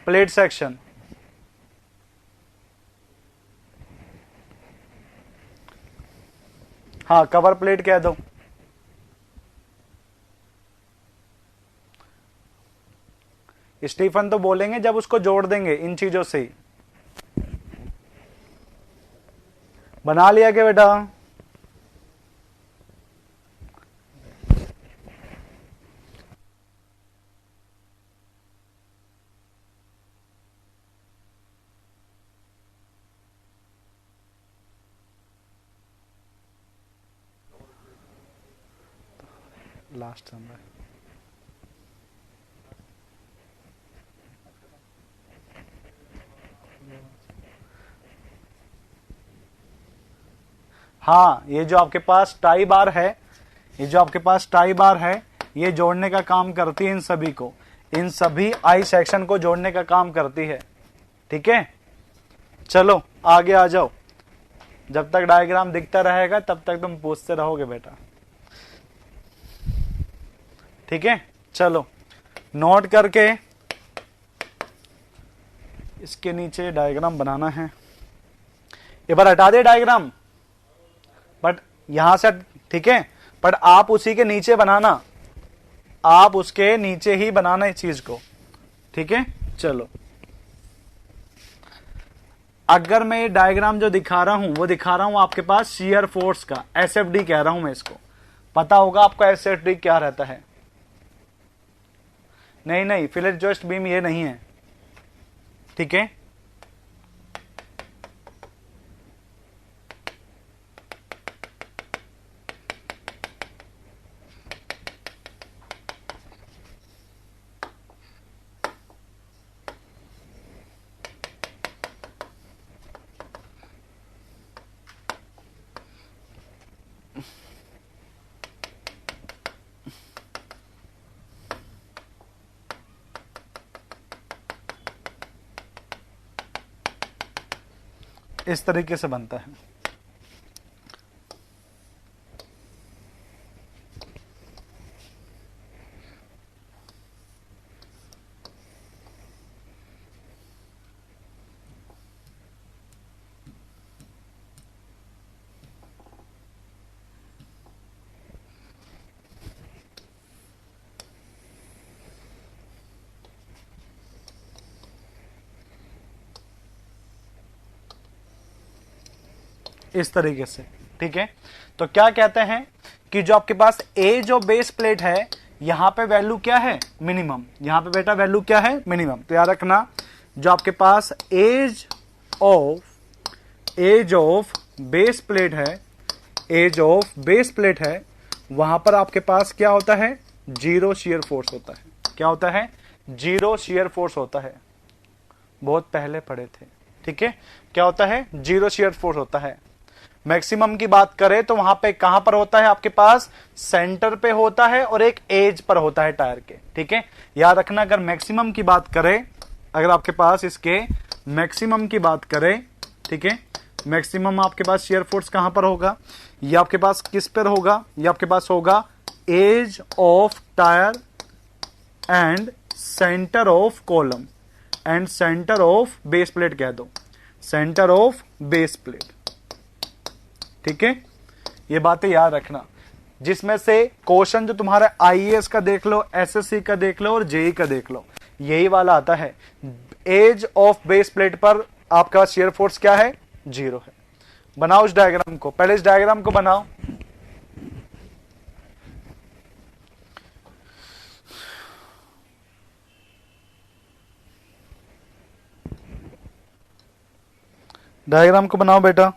प्लेट सेक्शन। हाँ, कवर प्लेट कह दो। स्टीफन तो बोलेंगे जब उसको जोड़ देंगे इन चीजों से ही। बना लिया क्या बेटा? Last number. हाँ, ये जो आपके पास टाई बार है, ये जो आपके पास टाई बार है, ये जोड़ने का काम करती है इन सभी को, इन सभी आई सेक्शन को जोड़ने का काम करती है। ठीक है, चलो आगे आ जाओ। जब तक डायग्राम दिखता रहेगा तब तक तुम पूछते रहोगे बेटा। ठीक है, चलो नोट करके इसके नीचे डायग्राम बनाना है। एक बार हटा दे डायग्राम, बट यहां से, ठीक है, बट आप उसी के नीचे बनाना, आप उसके नीचे ही बनाना इस चीज को। ठीक है, चलो अगर मैं ये डायग्राम जो दिखा रहा हूं वो दिखा रहा हूं आपके पास शियर फोर्स का, एसएफडी कह रहा हूं मैं इसको। पता होगा आपको एसएफडी क्या रहता है? नहीं, फिलेट जॉइस्ट बीम ये नहीं है। ठीक है, इस तरीके से बनता है। इस तरीके से। ठीक है, तो क्या कहते हैं कि जो आपके पास ए जो बेस प्लेट है, यहां पे वैल्यू क्या है? मिनिमम। यहां पे बेटा वैल्यू क्या है? मिनिमम। तो याद रखना, जो आपके पास एज ऑफ बेस प्लेट है, एज ऑफ बेस प्लेट है, वहां पर आपके पास क्या होता है? जीरो शियर फोर्स होता है। क्या होता है? जीरो शियर फोर्स होता है। बहुत पहले पढ़े थे। ठीक है, क्या होता है? जीरो शियर फोर्स होता है। मैक्सिमम की बात करें तो वहां पे कहां पर होता है? आपके पास सेंटर पे होता है और एक एज पर होता है टायर के। ठीक है, याद रखना, अगर मैक्सिमम की बात करें, अगर आपके पास इसके मैक्सिमम की बात करें, ठीक है, मैक्सिमम आपके पास शियर फोर्स कहां पर होगा? ये आपके पास किस पर होगा? ये आपके पास होगा edge of tyre and centre of column and centre of base plate कह दो, सेंटर ऑफ बेस प्लेट। ठीक है, ये बातें याद रखना, जिसमें से क्वेश्चन जो तुम्हारा आईएएस का देख लो, एसएससी का देख लो और जेई का देख लो, यही वाला आता है। एज ऑफ बेस प्लेट पर आपका शियर फोर्स क्या है? जीरो है। बनाओ इस डायग्राम को, पहले इस डायग्राम को बनाओ। डायग्राम को बनाओ बेटा।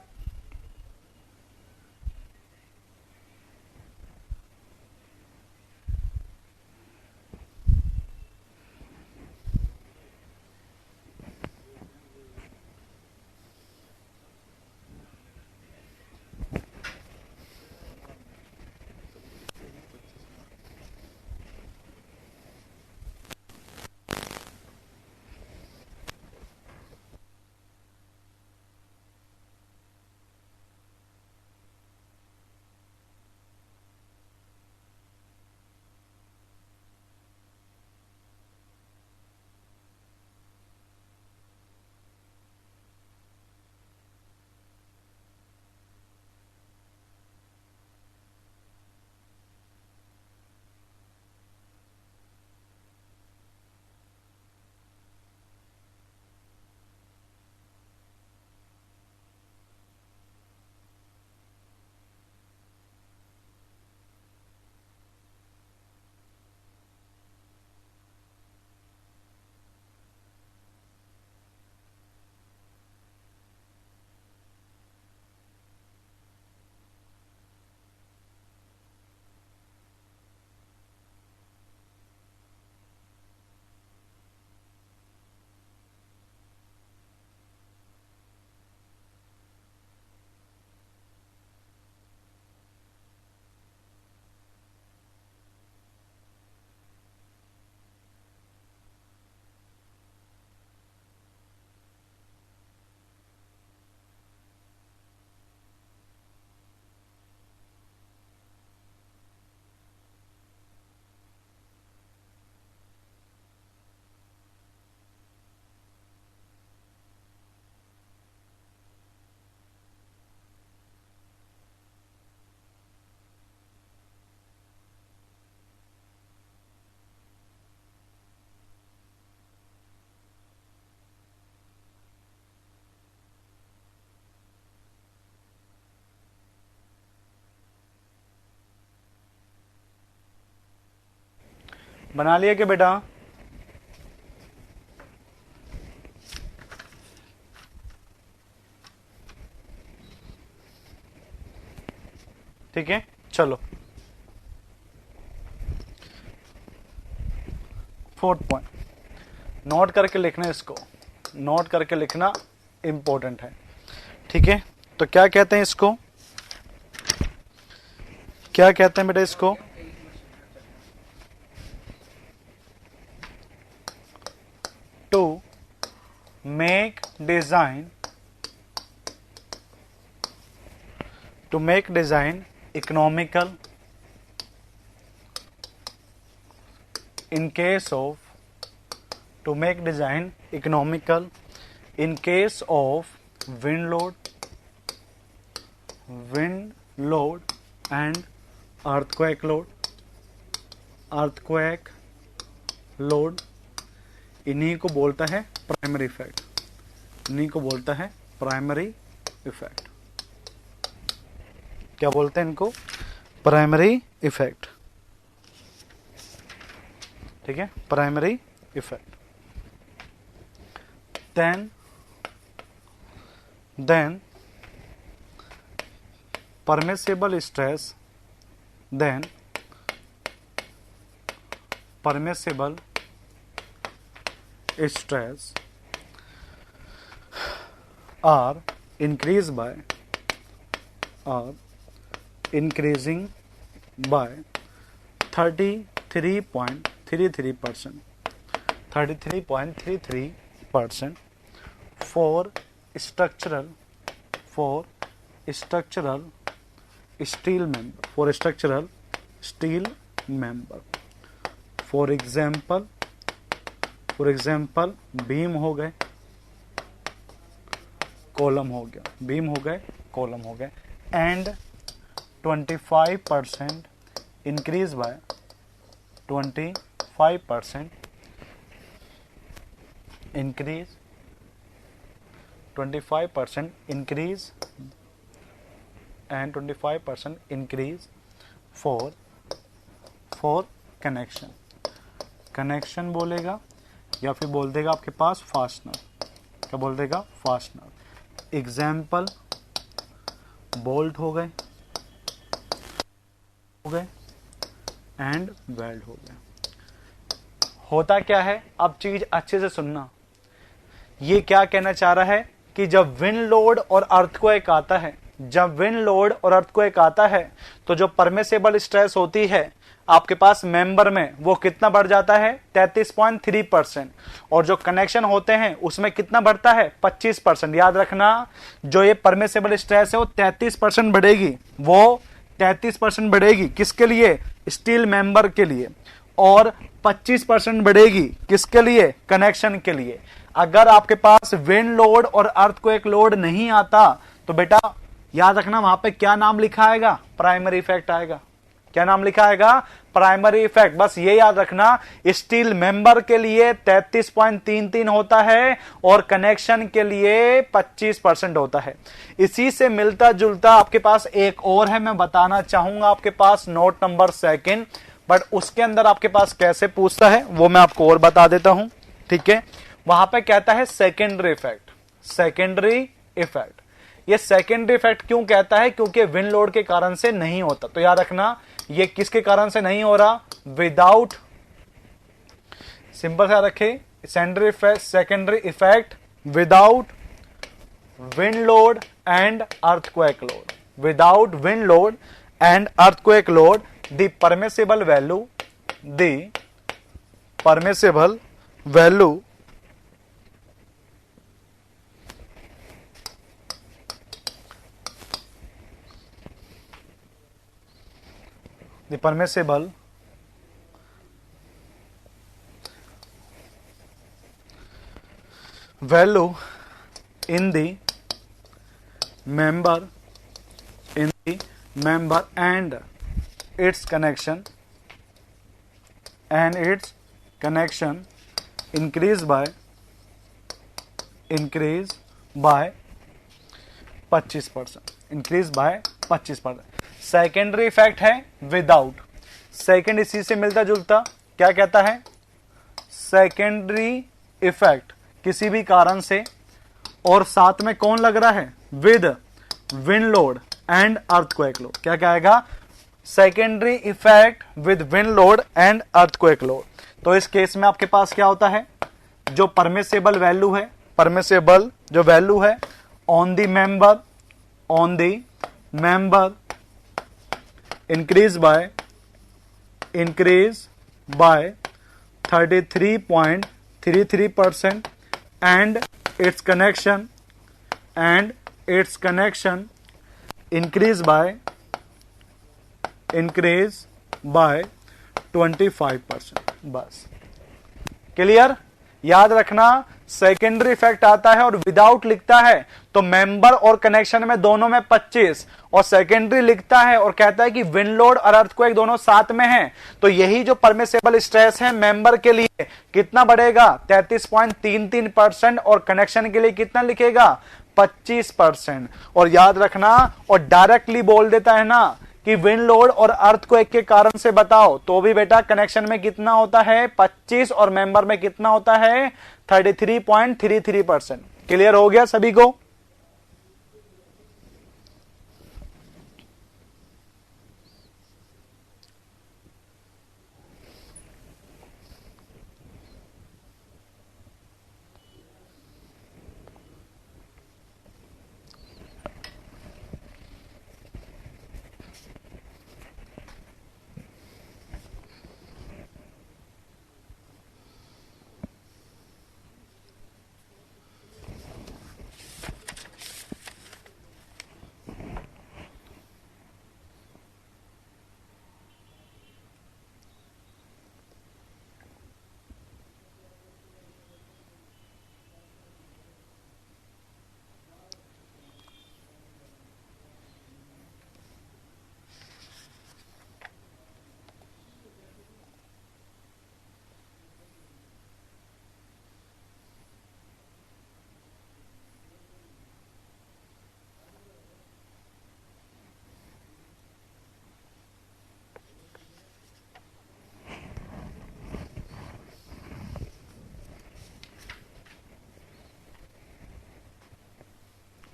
बना लिया क्या बेटा? ठीक है, चलो 4th पॉइंट नोट करके लिखना, इसको नोट करके लिखना इंपॉर्टेंट है। ठीक है, तो क्या कहते हैं इसको, क्या कहते हैं बेटा इसको? To make design, to make design economical in case of, to make design economical in case of wind load and earthquake load, इन्हीं को बोलता है प्राइमरी इफेक्ट, इन्हीं को बोलता है प्राइमरी इफेक्ट। क्या बोलते हैं इनको? Primary effect. ठीक है, primary effect. Then permissible stress, then permissible stress are increase by, are increasing by 33.33%, 33.33% for structural steel member, for structural steel member। for example beam हो गए, कॉलम हो गया, बीम हो गए, कॉलम हो गए, and 25% increase by 25% increase, 25% increase and 25% increase for connection बोलेगा या फिर बोल देगा आपके पास फास्टनर। क्या बोल देगा? फास्टनर। एग्जाम्पल बोल्ट हो गए एंड वेल्ड हो गए। होता क्या है, अब चीज अच्छे से सुनना, ये क्या कहना चाह रहा है कि जब विंड लोड और अर्थक्वेक आता है, जब विंड लोड और अर्थक्वेक आता है तो जो परमिसिबल स्ट्रेस होती है आपके पास मेंबर में वो कितना बढ़ जाता है? 33.3%। और जो कनेक्शन होते हैं उसमें कितना बढ़ता है? 25%। याद रखना, जो ये परमिसिबल स्ट्रेस है वो 33% बढ़ेगी, वो 33% बढ़ेगी किसके लिए? स्टील मेंबर के लिए, और 25% बढ़ेगी किसके लिए? कनेक्शन के लिए। अगर आपके पास विंड लोड और अर्थक्वेक लोड नहीं आता तो बेटा याद रखना वहां पे क्या नाम लिखा आएगा? प्राइमरी इफेक्ट आएगा। क्या नाम लिखा आएगा? Primary effect. बस ये याद रखना, स्टील मेंबर के लिए 33.33 होता है और कनेक्शन के लिए 25% होता है। इसी से मिलता जुलता आपके पास एक और है, मैं बताना चाहूंगा आपके पास, नोट नंबर 2, बट उसके अंदर आपके पास कैसे पूछता है वो मैं आपको और बता देता हूं। ठीक है, वहां पे कहता है सेकेंडरी इफेक्ट। सेकेंडरी इफेक्ट, ये सेकेंडरी इफेक्ट क्यों कहता है? क्योंकि विंड लोड के कारण से नहीं होता। तो याद रखना, ये किसके कारण से नहीं हो रहा? विदाउट, सिंपल सा रखे, secondary effect without wind load and earthquake load. Without wind load and earthquake load, the permissible value, the permissible value the permissible value in the member and its connection increase by 25%, increase by 25%। Secondary effect है विदाउट, सेकेंड इसी से मिलता जुलता, क्या कहता है, सेकेंडरी इफेक्ट किसी भी कारण से, और साथ में कौन लग रहा है, with wind load and earthquake load. क्या कहेगा, secondary effect with wind load and earthquake load. तो इस केस में आपके पास क्या होता है, जो परमिसेबल वैल्यू है, परमिसेबल जो वैल्यू है on the member increase by 33.33% and its connection increase by 25%। बस क्लियर। याद रखना, सेकेंडरी इफेक्ट आता है और विदाउट लिखता है तो मेंबर और कनेक्शन में दोनों में 25, और सेकेंडरी लिखता है और कहता है कि विंड लोड और अर्थक्वेक दोनों साथ में हैं, तो यही जो परमिसेबल स्ट्रेस है मेंबर के लिए कितना बढ़ेगा, 33.33%, और कनेक्शन के लिए कितना लिखेगा, 25%। और याद रखना, और डायरेक्टली बोल देता है ना कि विंड लोड और अर्थक्वेक के कारण से बताओ, तो भी बेटा कनेक्शन में कितना होता है 25 और मेंबर में कितना होता है 33.33%। क्लियर हो गया सभी को।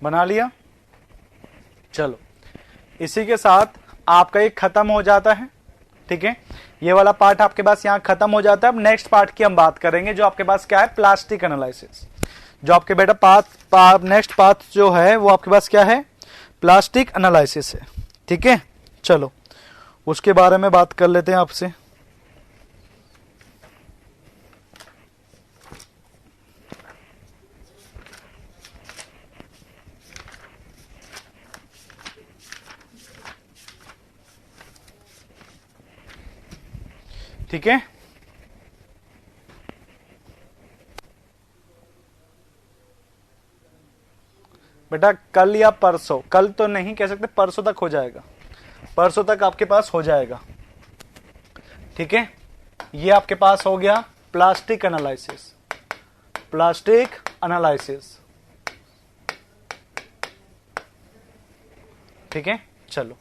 बना लिया। चलो, इसी के साथ आपका एक खत्म हो जाता है। ठीक है, ये वाला पार्ट आपके पास यहां खत्म हो जाता है। अब नेक्स्ट पार्ट की हम बात करेंगे, जो आपके पास क्या है, प्लास्टिक एनालिसिस। जो आपके बेटा नेक्स्ट पार्ट जो है वो आपके पास क्या है, प्लास्टिक एनालिसिस है। ठीक है, चलो उसके बारे में बात कर लेते हैं आपसे। ठीक है, बेटा कल या परसों, कल तो नहीं कह सकते, परसों तक हो जाएगा, परसों तक आपके पास हो जाएगा। ठीक है, ये आपके पास हो गया प्लास्टिक एनालिसिस। प्लास्टिक एनालिसिस, ठीक है। चलो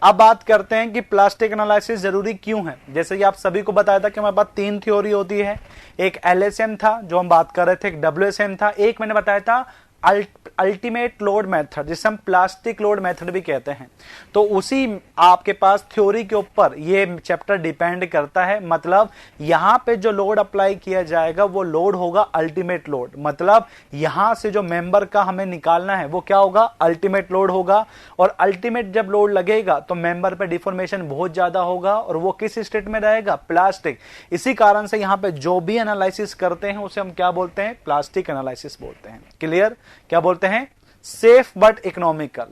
अब बात करते हैं कि प्लास्टिक एनालिसिस जरूरी क्यों है। जैसे कि आप सभी को बताया था कि हमारे पास 3 थ्योरी होती है, एक एलएसएम था जो हम बात कर रहे थे, एक डब्ल्यूएसएम था, एक मैंने बताया था अल्टीमेट लोड मेथड, जिसे हम प्लास्टिक लोड मेथड भी कहते हैं। तो उसी आपके पास थ्योरी के ऊपर ये चैप्टर डिपेंड करता है। मतलब यहां पे जो लोड अप्लाई किया जाएगा वो लोड होगा अल्टीमेट लोड। मतलब यहां से जो मेंबर का हमें निकालना है वो क्या होगा, अल्टीमेट लोड होगा। और अल्टीमेट जब लोड लगेगा तो मेंबर पे डिफॉर्मेशन बहुत ज्यादा होगा, और वो किस स्टेट में रहेगा, प्लास्टिक। इसी कारण से यहां पे जो भी एनालिसिस करते हैं उसे हम क्या बोलते हैं, प्लास्टिक एनालिसिस बोलते हैं। क्लियर, क्या बोलते हैं, सेफ बट इकोनॉमिकल,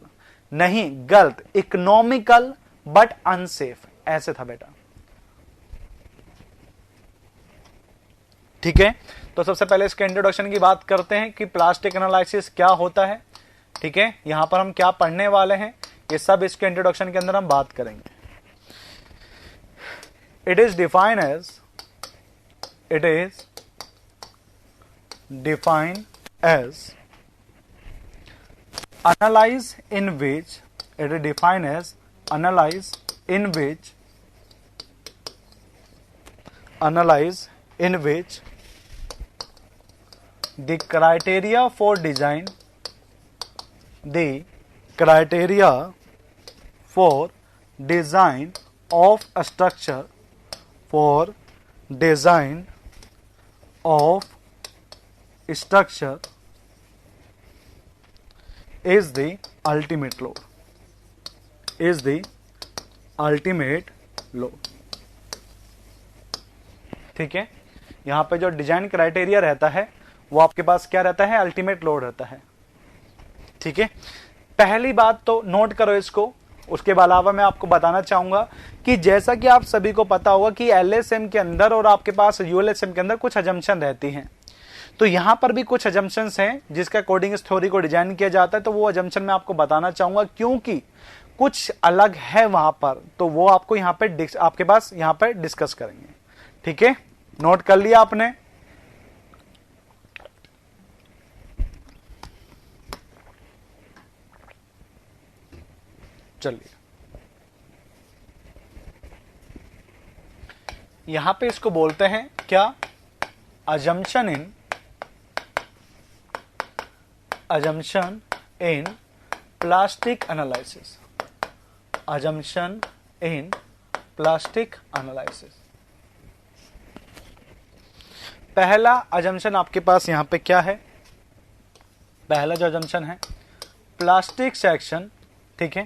नहीं गलत, इकोनॉमिकल बट अनसेफ, ऐसे था बेटा। ठीक है, तो सबसे पहले इसके इंट्रोडक्शन की बात करते हैं कि प्लास्टिक एनालिसिस क्या होता है। ठीक है, यहां पर हम क्या पढ़ने वाले हैं ये सब इसके इंट्रोडक्शन के अंदर हम बात करेंगे। It is defined as analyze in which, it is defined as analyze in which analyze in which the criteria for design of a structure is the ultimate load. ठीक है, यहां पे जो डिजाइन क्राइटेरिया रहता है वो आपके पास क्या रहता है, अल्टीमेट लोड रहता है। ठीक है, पहली बात तो नोट करो इसको। उसके अलावा मैं आपको बताना चाहूंगा कि जैसा कि आप सभी को पता होगा कि एलएसएम के अंदर और आपके पास यूएलएसएम के अंदर कुछ अजम्पशन रहती हैं, तो यहां पर भी कुछ अजम्पशंस हैं जिसके अकॉर्डिंग इस थ्योरी को डिजाइन किया जाता है। तो वो अजम्पशन मैं आपको बताना चाहूंगा क्योंकि कुछ अलग है वहां पर, तो वो आपको यहां पे आपके पास यहां पर डिस्कस करेंगे। ठीक है, नोट कर लिया आपने। चलिए, यहां पे इसको बोलते हैं क्या, अजम्पशन इन प्लास्टिक एनालिसिस। अजम्पशन इन प्लास्टिक एनालिसिस। पहला अजम्पशन आपके पास यहां पे क्या है, पहला जो अजम्पशन है प्लास्टिक सेक्शन। ठीक है,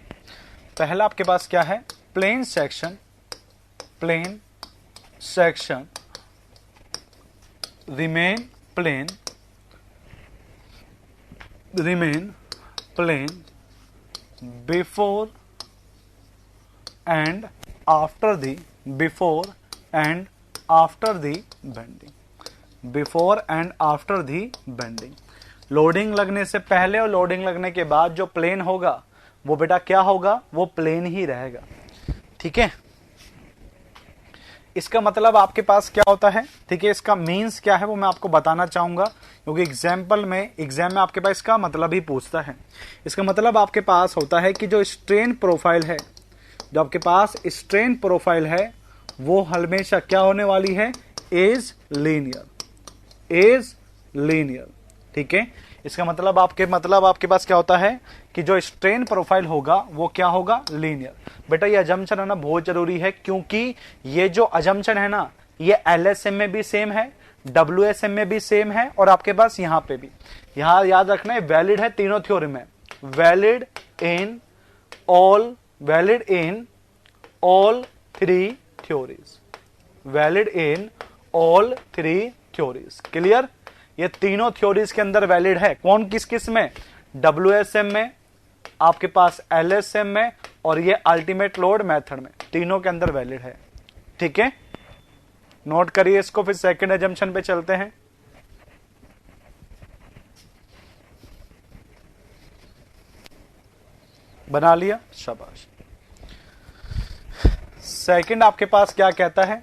पहला आपके पास क्या है, plane section remain plane before and after the bending. Loading लगने से पहले और लोडिंग लगने के बाद जो प्लेन होगा वो बेटा क्या होगा, वो प्लेन ही रहेगा। ठीक है, इसका मतलब आपके पास क्या होता है, ठीक है, इसका मीन्स क्या है वो मैं आपको बताना चाहूंगा क्योंकि एग्जाम में आपके पास इसका मतलब ही पूछता है। इसका मतलब आपके पास होता है कि जो स्ट्रेन प्रोफाइल है, जो आपके पास स्ट्रेन प्रोफाइल है वो हमेशा क्या होने वाली है, एज लीनियर। ठीक है, इसका मतलब आपके पास क्या होता है कि जो स्ट्रेन प्रोफाइल होगा वो क्या होगा, लीनियर। बेटा ये अजम्पशन है ना बहुत जरूरी है क्योंकि ये जो अजम्पशन है ना ये एलएसएम में भी सेम है, डब्ल्यूएसएम में भी सेम है और आपके पास यहां पे भी। यहां याद रखना है वैलिड है तीनों थ्योरी में, valid in all three theories. Clear, ये तीनों थ्योरीज के अंदर वैलिड है। कौन किस किस में, डब्ल्यूएसएम में, आपके पास एलएसएम में और ये अल्टीमेट लोड मेथड में, तीनों के अंदर वैलिड है। ठीक है, नोट करिए इसको। फिर सेकंड अजम्पशन पे चलते हैं। बना लिया, शाबाश। सेकंड आपके पास क्या कहता है,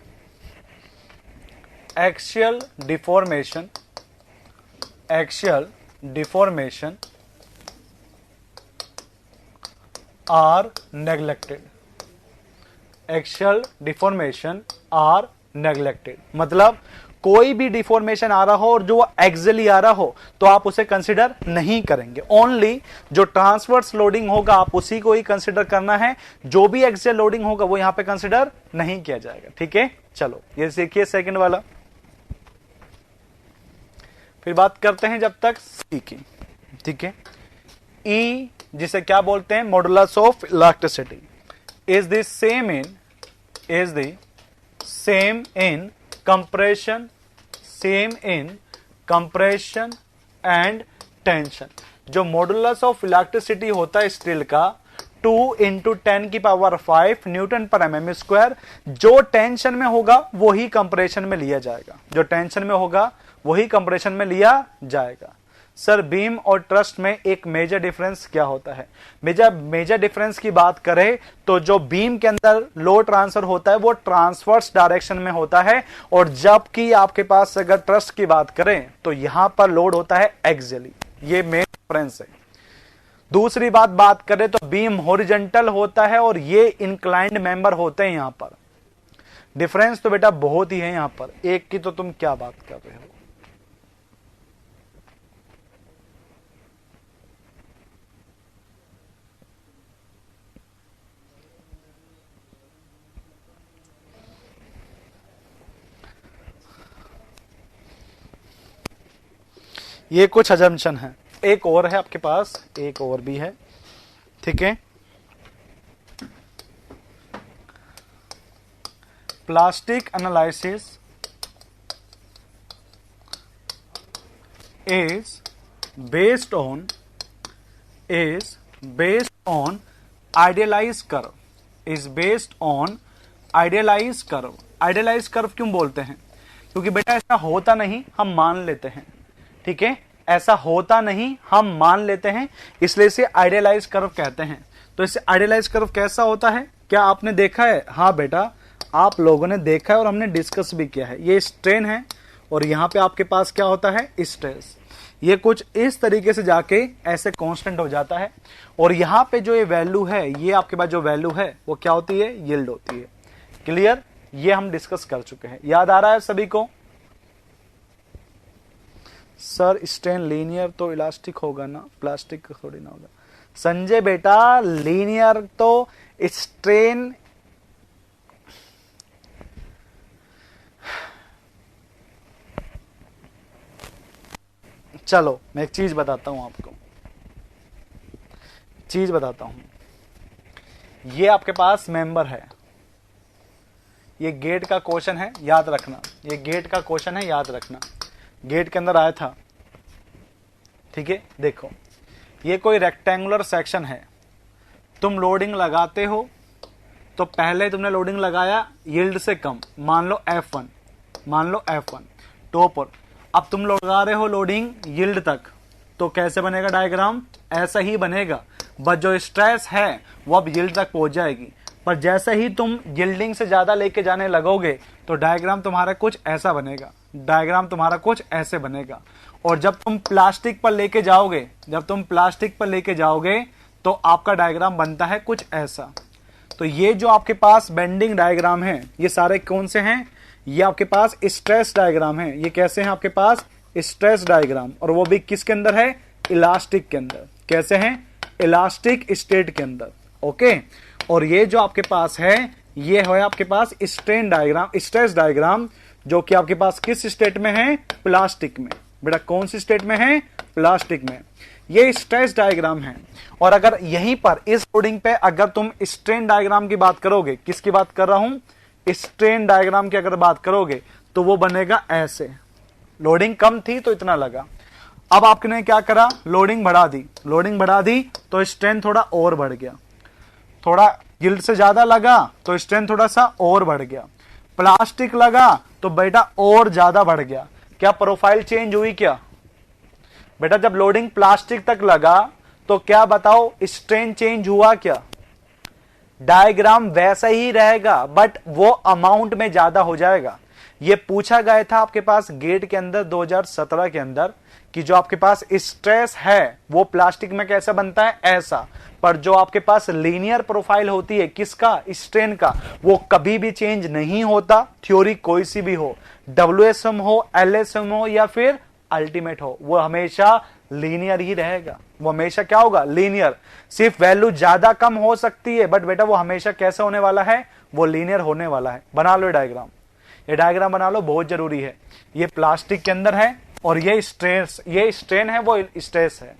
एक्सियल डिफॉर्मेशन आर नेग्लेक्टेड। मतलब कोई भी डिफॉर्मेशन आ रहा हो और जो एक्सियली आ रहा हो तो आप उसे कंसिडर नहीं करेंगे। ओनली जो ट्रांसवर्स लोडिंग होगा आप उसी को ही कंसिडर करना है, जो भी एक्सियल लोडिंग होगा वो यहां पे कंसिडर नहीं किया जाएगा। ठीक है, चलो ये देखिए सेकंड वाला। फिर बात करते हैं जब तक सी की। ठीक है, ई जिसे क्या बोलते हैं, modulus of elasticity is the same in compression and tension. जो मॉडुलस ऑफ इलास्टिसिटी होता है स्टील का 2 × 10⁵ न्यूटन पर mm स्क्वायर, जो टेंशन में होगा वही कंप्रेशन में लिया जाएगा। सर बीम और ट्रस्ट में एक मेजर डिफरेंस क्या होता है? मेजर डिफरेंस की बात करें तो जो बीम के अंदर लोड ट्रांसफर होता है वो ट्रांसवर्स डायरेक्शन में होता है, और जबकि आपके पास अगर ट्रस्ट की बात करें तो यहां पर लोड होता है एक्सियली। ये मेन डिफरेंस है। दूसरी बात करें तो बीम हॉरिजॉन्टल होता है और ये इंक्लाइंड मेंबर होते हैं यहां पर। डिफरेंस तो बेटा बहुत ही है यहां पर, एक की तो तुम क्या बात कर रहे हो। ये कुछ अजम्पशन है। एक और है आपके पास, एक और भी है, ठीक है। Plastic analysis is based on idealized curve, is based on idealized curve। idealized curve क्यों बोलते हैं? क्योंकि बेटा ऐसा होता नहीं, हम मान लेते हैं, ठीक है, ऐसा होता नहीं हम मान लेते हैं, इसलिए इसे आइडियलाइज कर्व कहते हैं। तो इसे आइडियलाइज कर्व कैसा होता है, क्या आपने देखा है? हाँ बेटा, आप लोगों ने देखा है और हमने डिस्कस भी किया है। ये स्ट्रेन है और यहां पे आपके पास क्या होता है, स्ट्रेस। ये कुछ इस तरीके से जाके ऐसे कांस्टेंट हो जाता है और यहां पे जो ये वैल्यू है, ये आपके पास जो वैल्यू है वो क्या होती है, यील्ड होती है। क्लियर? ये हम डिस्कस कर चुके हैं, याद आ रहा है सभी को? सर स्ट्रेन लीनियर तो इलास्टिक होगा ना, प्लास्टिक थोड़ी ना होगा। संजय बेटा लीनियर तो स्ट्रेन, चलो मैं एक चीज बताता हूं आपको, चीज बताता हूं। ये आपके पास मेंबर है, ये गेट का क्वेश्चन है, याद रखना, ये गेट का क्वेश्चन है, याद रखना, गेट के अंदर आया था, ठीक है। देखो ये कोई रेक्टेंगुलर सेक्शन है, तुम लोडिंग लगाते हो तो पहले तुमने लोडिंग लगाया यील्ड से कम, मान लो F1, मान लो F1 टॉप पर। अब तुम लगा रहे हो लोडिंग यील्ड तक, तो कैसे बनेगा डायग्राम? ऐसा ही बनेगा, बस जो स्ट्रेस है वो अब यील्ड तक पहुंच जाएगी। पर जैसे ही तुम यील्डिंग से ज्यादा लेके जाने लगोगे तो डायग्राम तुम्हारा कुछ ऐसा बनेगा, डायग्राम तुम्हारा कुछ ऐसे बनेगा। और जब तुम प्लास्टिक पर लेके जाओगे, जब तुम प्लास्टिक पर लेके जाओगे तो आपका डायग्राम बनता है कुछ ऐसा। तो ये जो आपके पास बेंडिंग डायग्राम है, ये सारे कौन से हैं? ये आपके पास स्ट्रेस डायग्राम है। ये कैसे हैं आपके पास? स्ट्रेस डायग्राम, और वो भी किसके अंदर है? इलास्टिक के अंदर। कैसे हैं? इलास्टिक स्टेट के अंदर, ओके। और ये जो आपके पास है, ये है आपके पास स्ट्रेन डायग्राम, स्ट्रेस डायग्राम, जो कि आपके पास किस स्टेट में है? प्लास्टिक में। बेटा कौन सी स्टेट में है? प्लास्टिक में। ये स्ट्रेस डायग्राम है। और अगर यहीं पर इस लोडिंग पे अगर तुम स्ट्रेन डायग्राम की बात करोगे, किसकी बात कर रहा हूं? स्ट्रेन डायग्राम की अगर बात करोगे तो वो बनेगा ऐसे। लोडिंग कम थी तो इतना लगा, अब आपने क्या करा? लोडिंग बढ़ा दी, लोडिंग बढ़ा दी तो स्ट्रेन थोड़ा और बढ़ गया, थोड़ा यील्ड से ज्यादा लगा तो स्ट्रेन थोड़ा सा और बढ़ गया, प्लास्टिक लगा तो बेटा और ज्यादा बढ़ गया। क्या प्रोफाइल चेंज हुई क्या? बेटा जब लोडिंग प्लास्टिक तक लगा तो क्या बताओ, स्ट्रेन चेंज हुआ क्या? डायग्राम वैसा ही रहेगा बट वो अमाउंट में ज्यादा हो जाएगा। ये पूछा गया था आपके पास गेट के अंदर 2017 के अंदर कि जो आपके पास स्ट्रेस है वो प्लास्टिक में कैसा बनता है? ऐसा। पर जो आपके पास लीनियर प्रोफाइल होती है किसका? स्ट्रेन का, वो कभी भी चेंज नहीं होता। थ्योरी कोई सी भी हो, WSM हो, LSM हो या फिर अल्टीमेट हो, वो हमेशा लीनियर ही रहेगा। वो हमेशा क्या होगा? लीनियर। सिर्फ वैल्यू ज्यादा कम हो सकती है बट बेटा वो हमेशा कैसा होने वाला है? वो लीनियर होने वाला है। बना लो डायग्राम, ये डायग्राम बना लो, बहुत जरूरी है। ये प्लास्टिक के अंदर है और ये स्ट्रेस, ये स्ट्रेन है, वो स्ट्रेस है।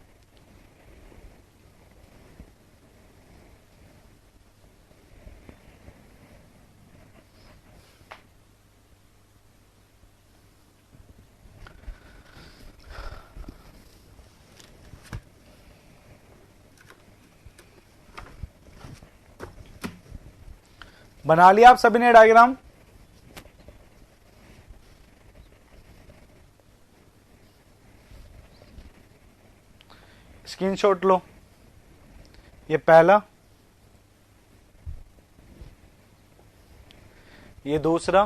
बना लिया आप सभी ने डायग्राम? स्क्रीनशॉट लो। ये पहला, ये दूसरा,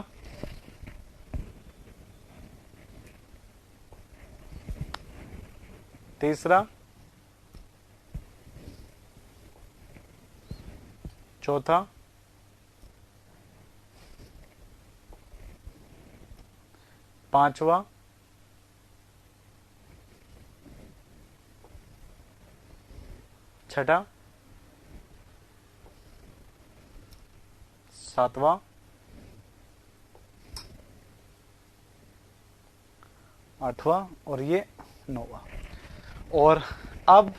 तीसरा, चौथा, 5वां, 6वां, 7वां, 8वां और ये 9वां। और अब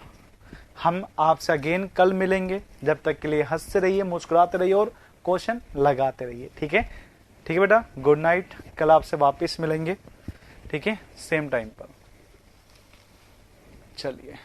हम आपसे अगेन कल मिलेंगे। जब तक के लिए हंसते रहिए, मुस्कुराते रहिए और क्वेश्चन लगाते रहिए। ठीक है, ठीक है बेटा, गुड नाइट। कल आपसे वापस मिलेंगे, ठीक है, सेम टाइम पर। चलिए।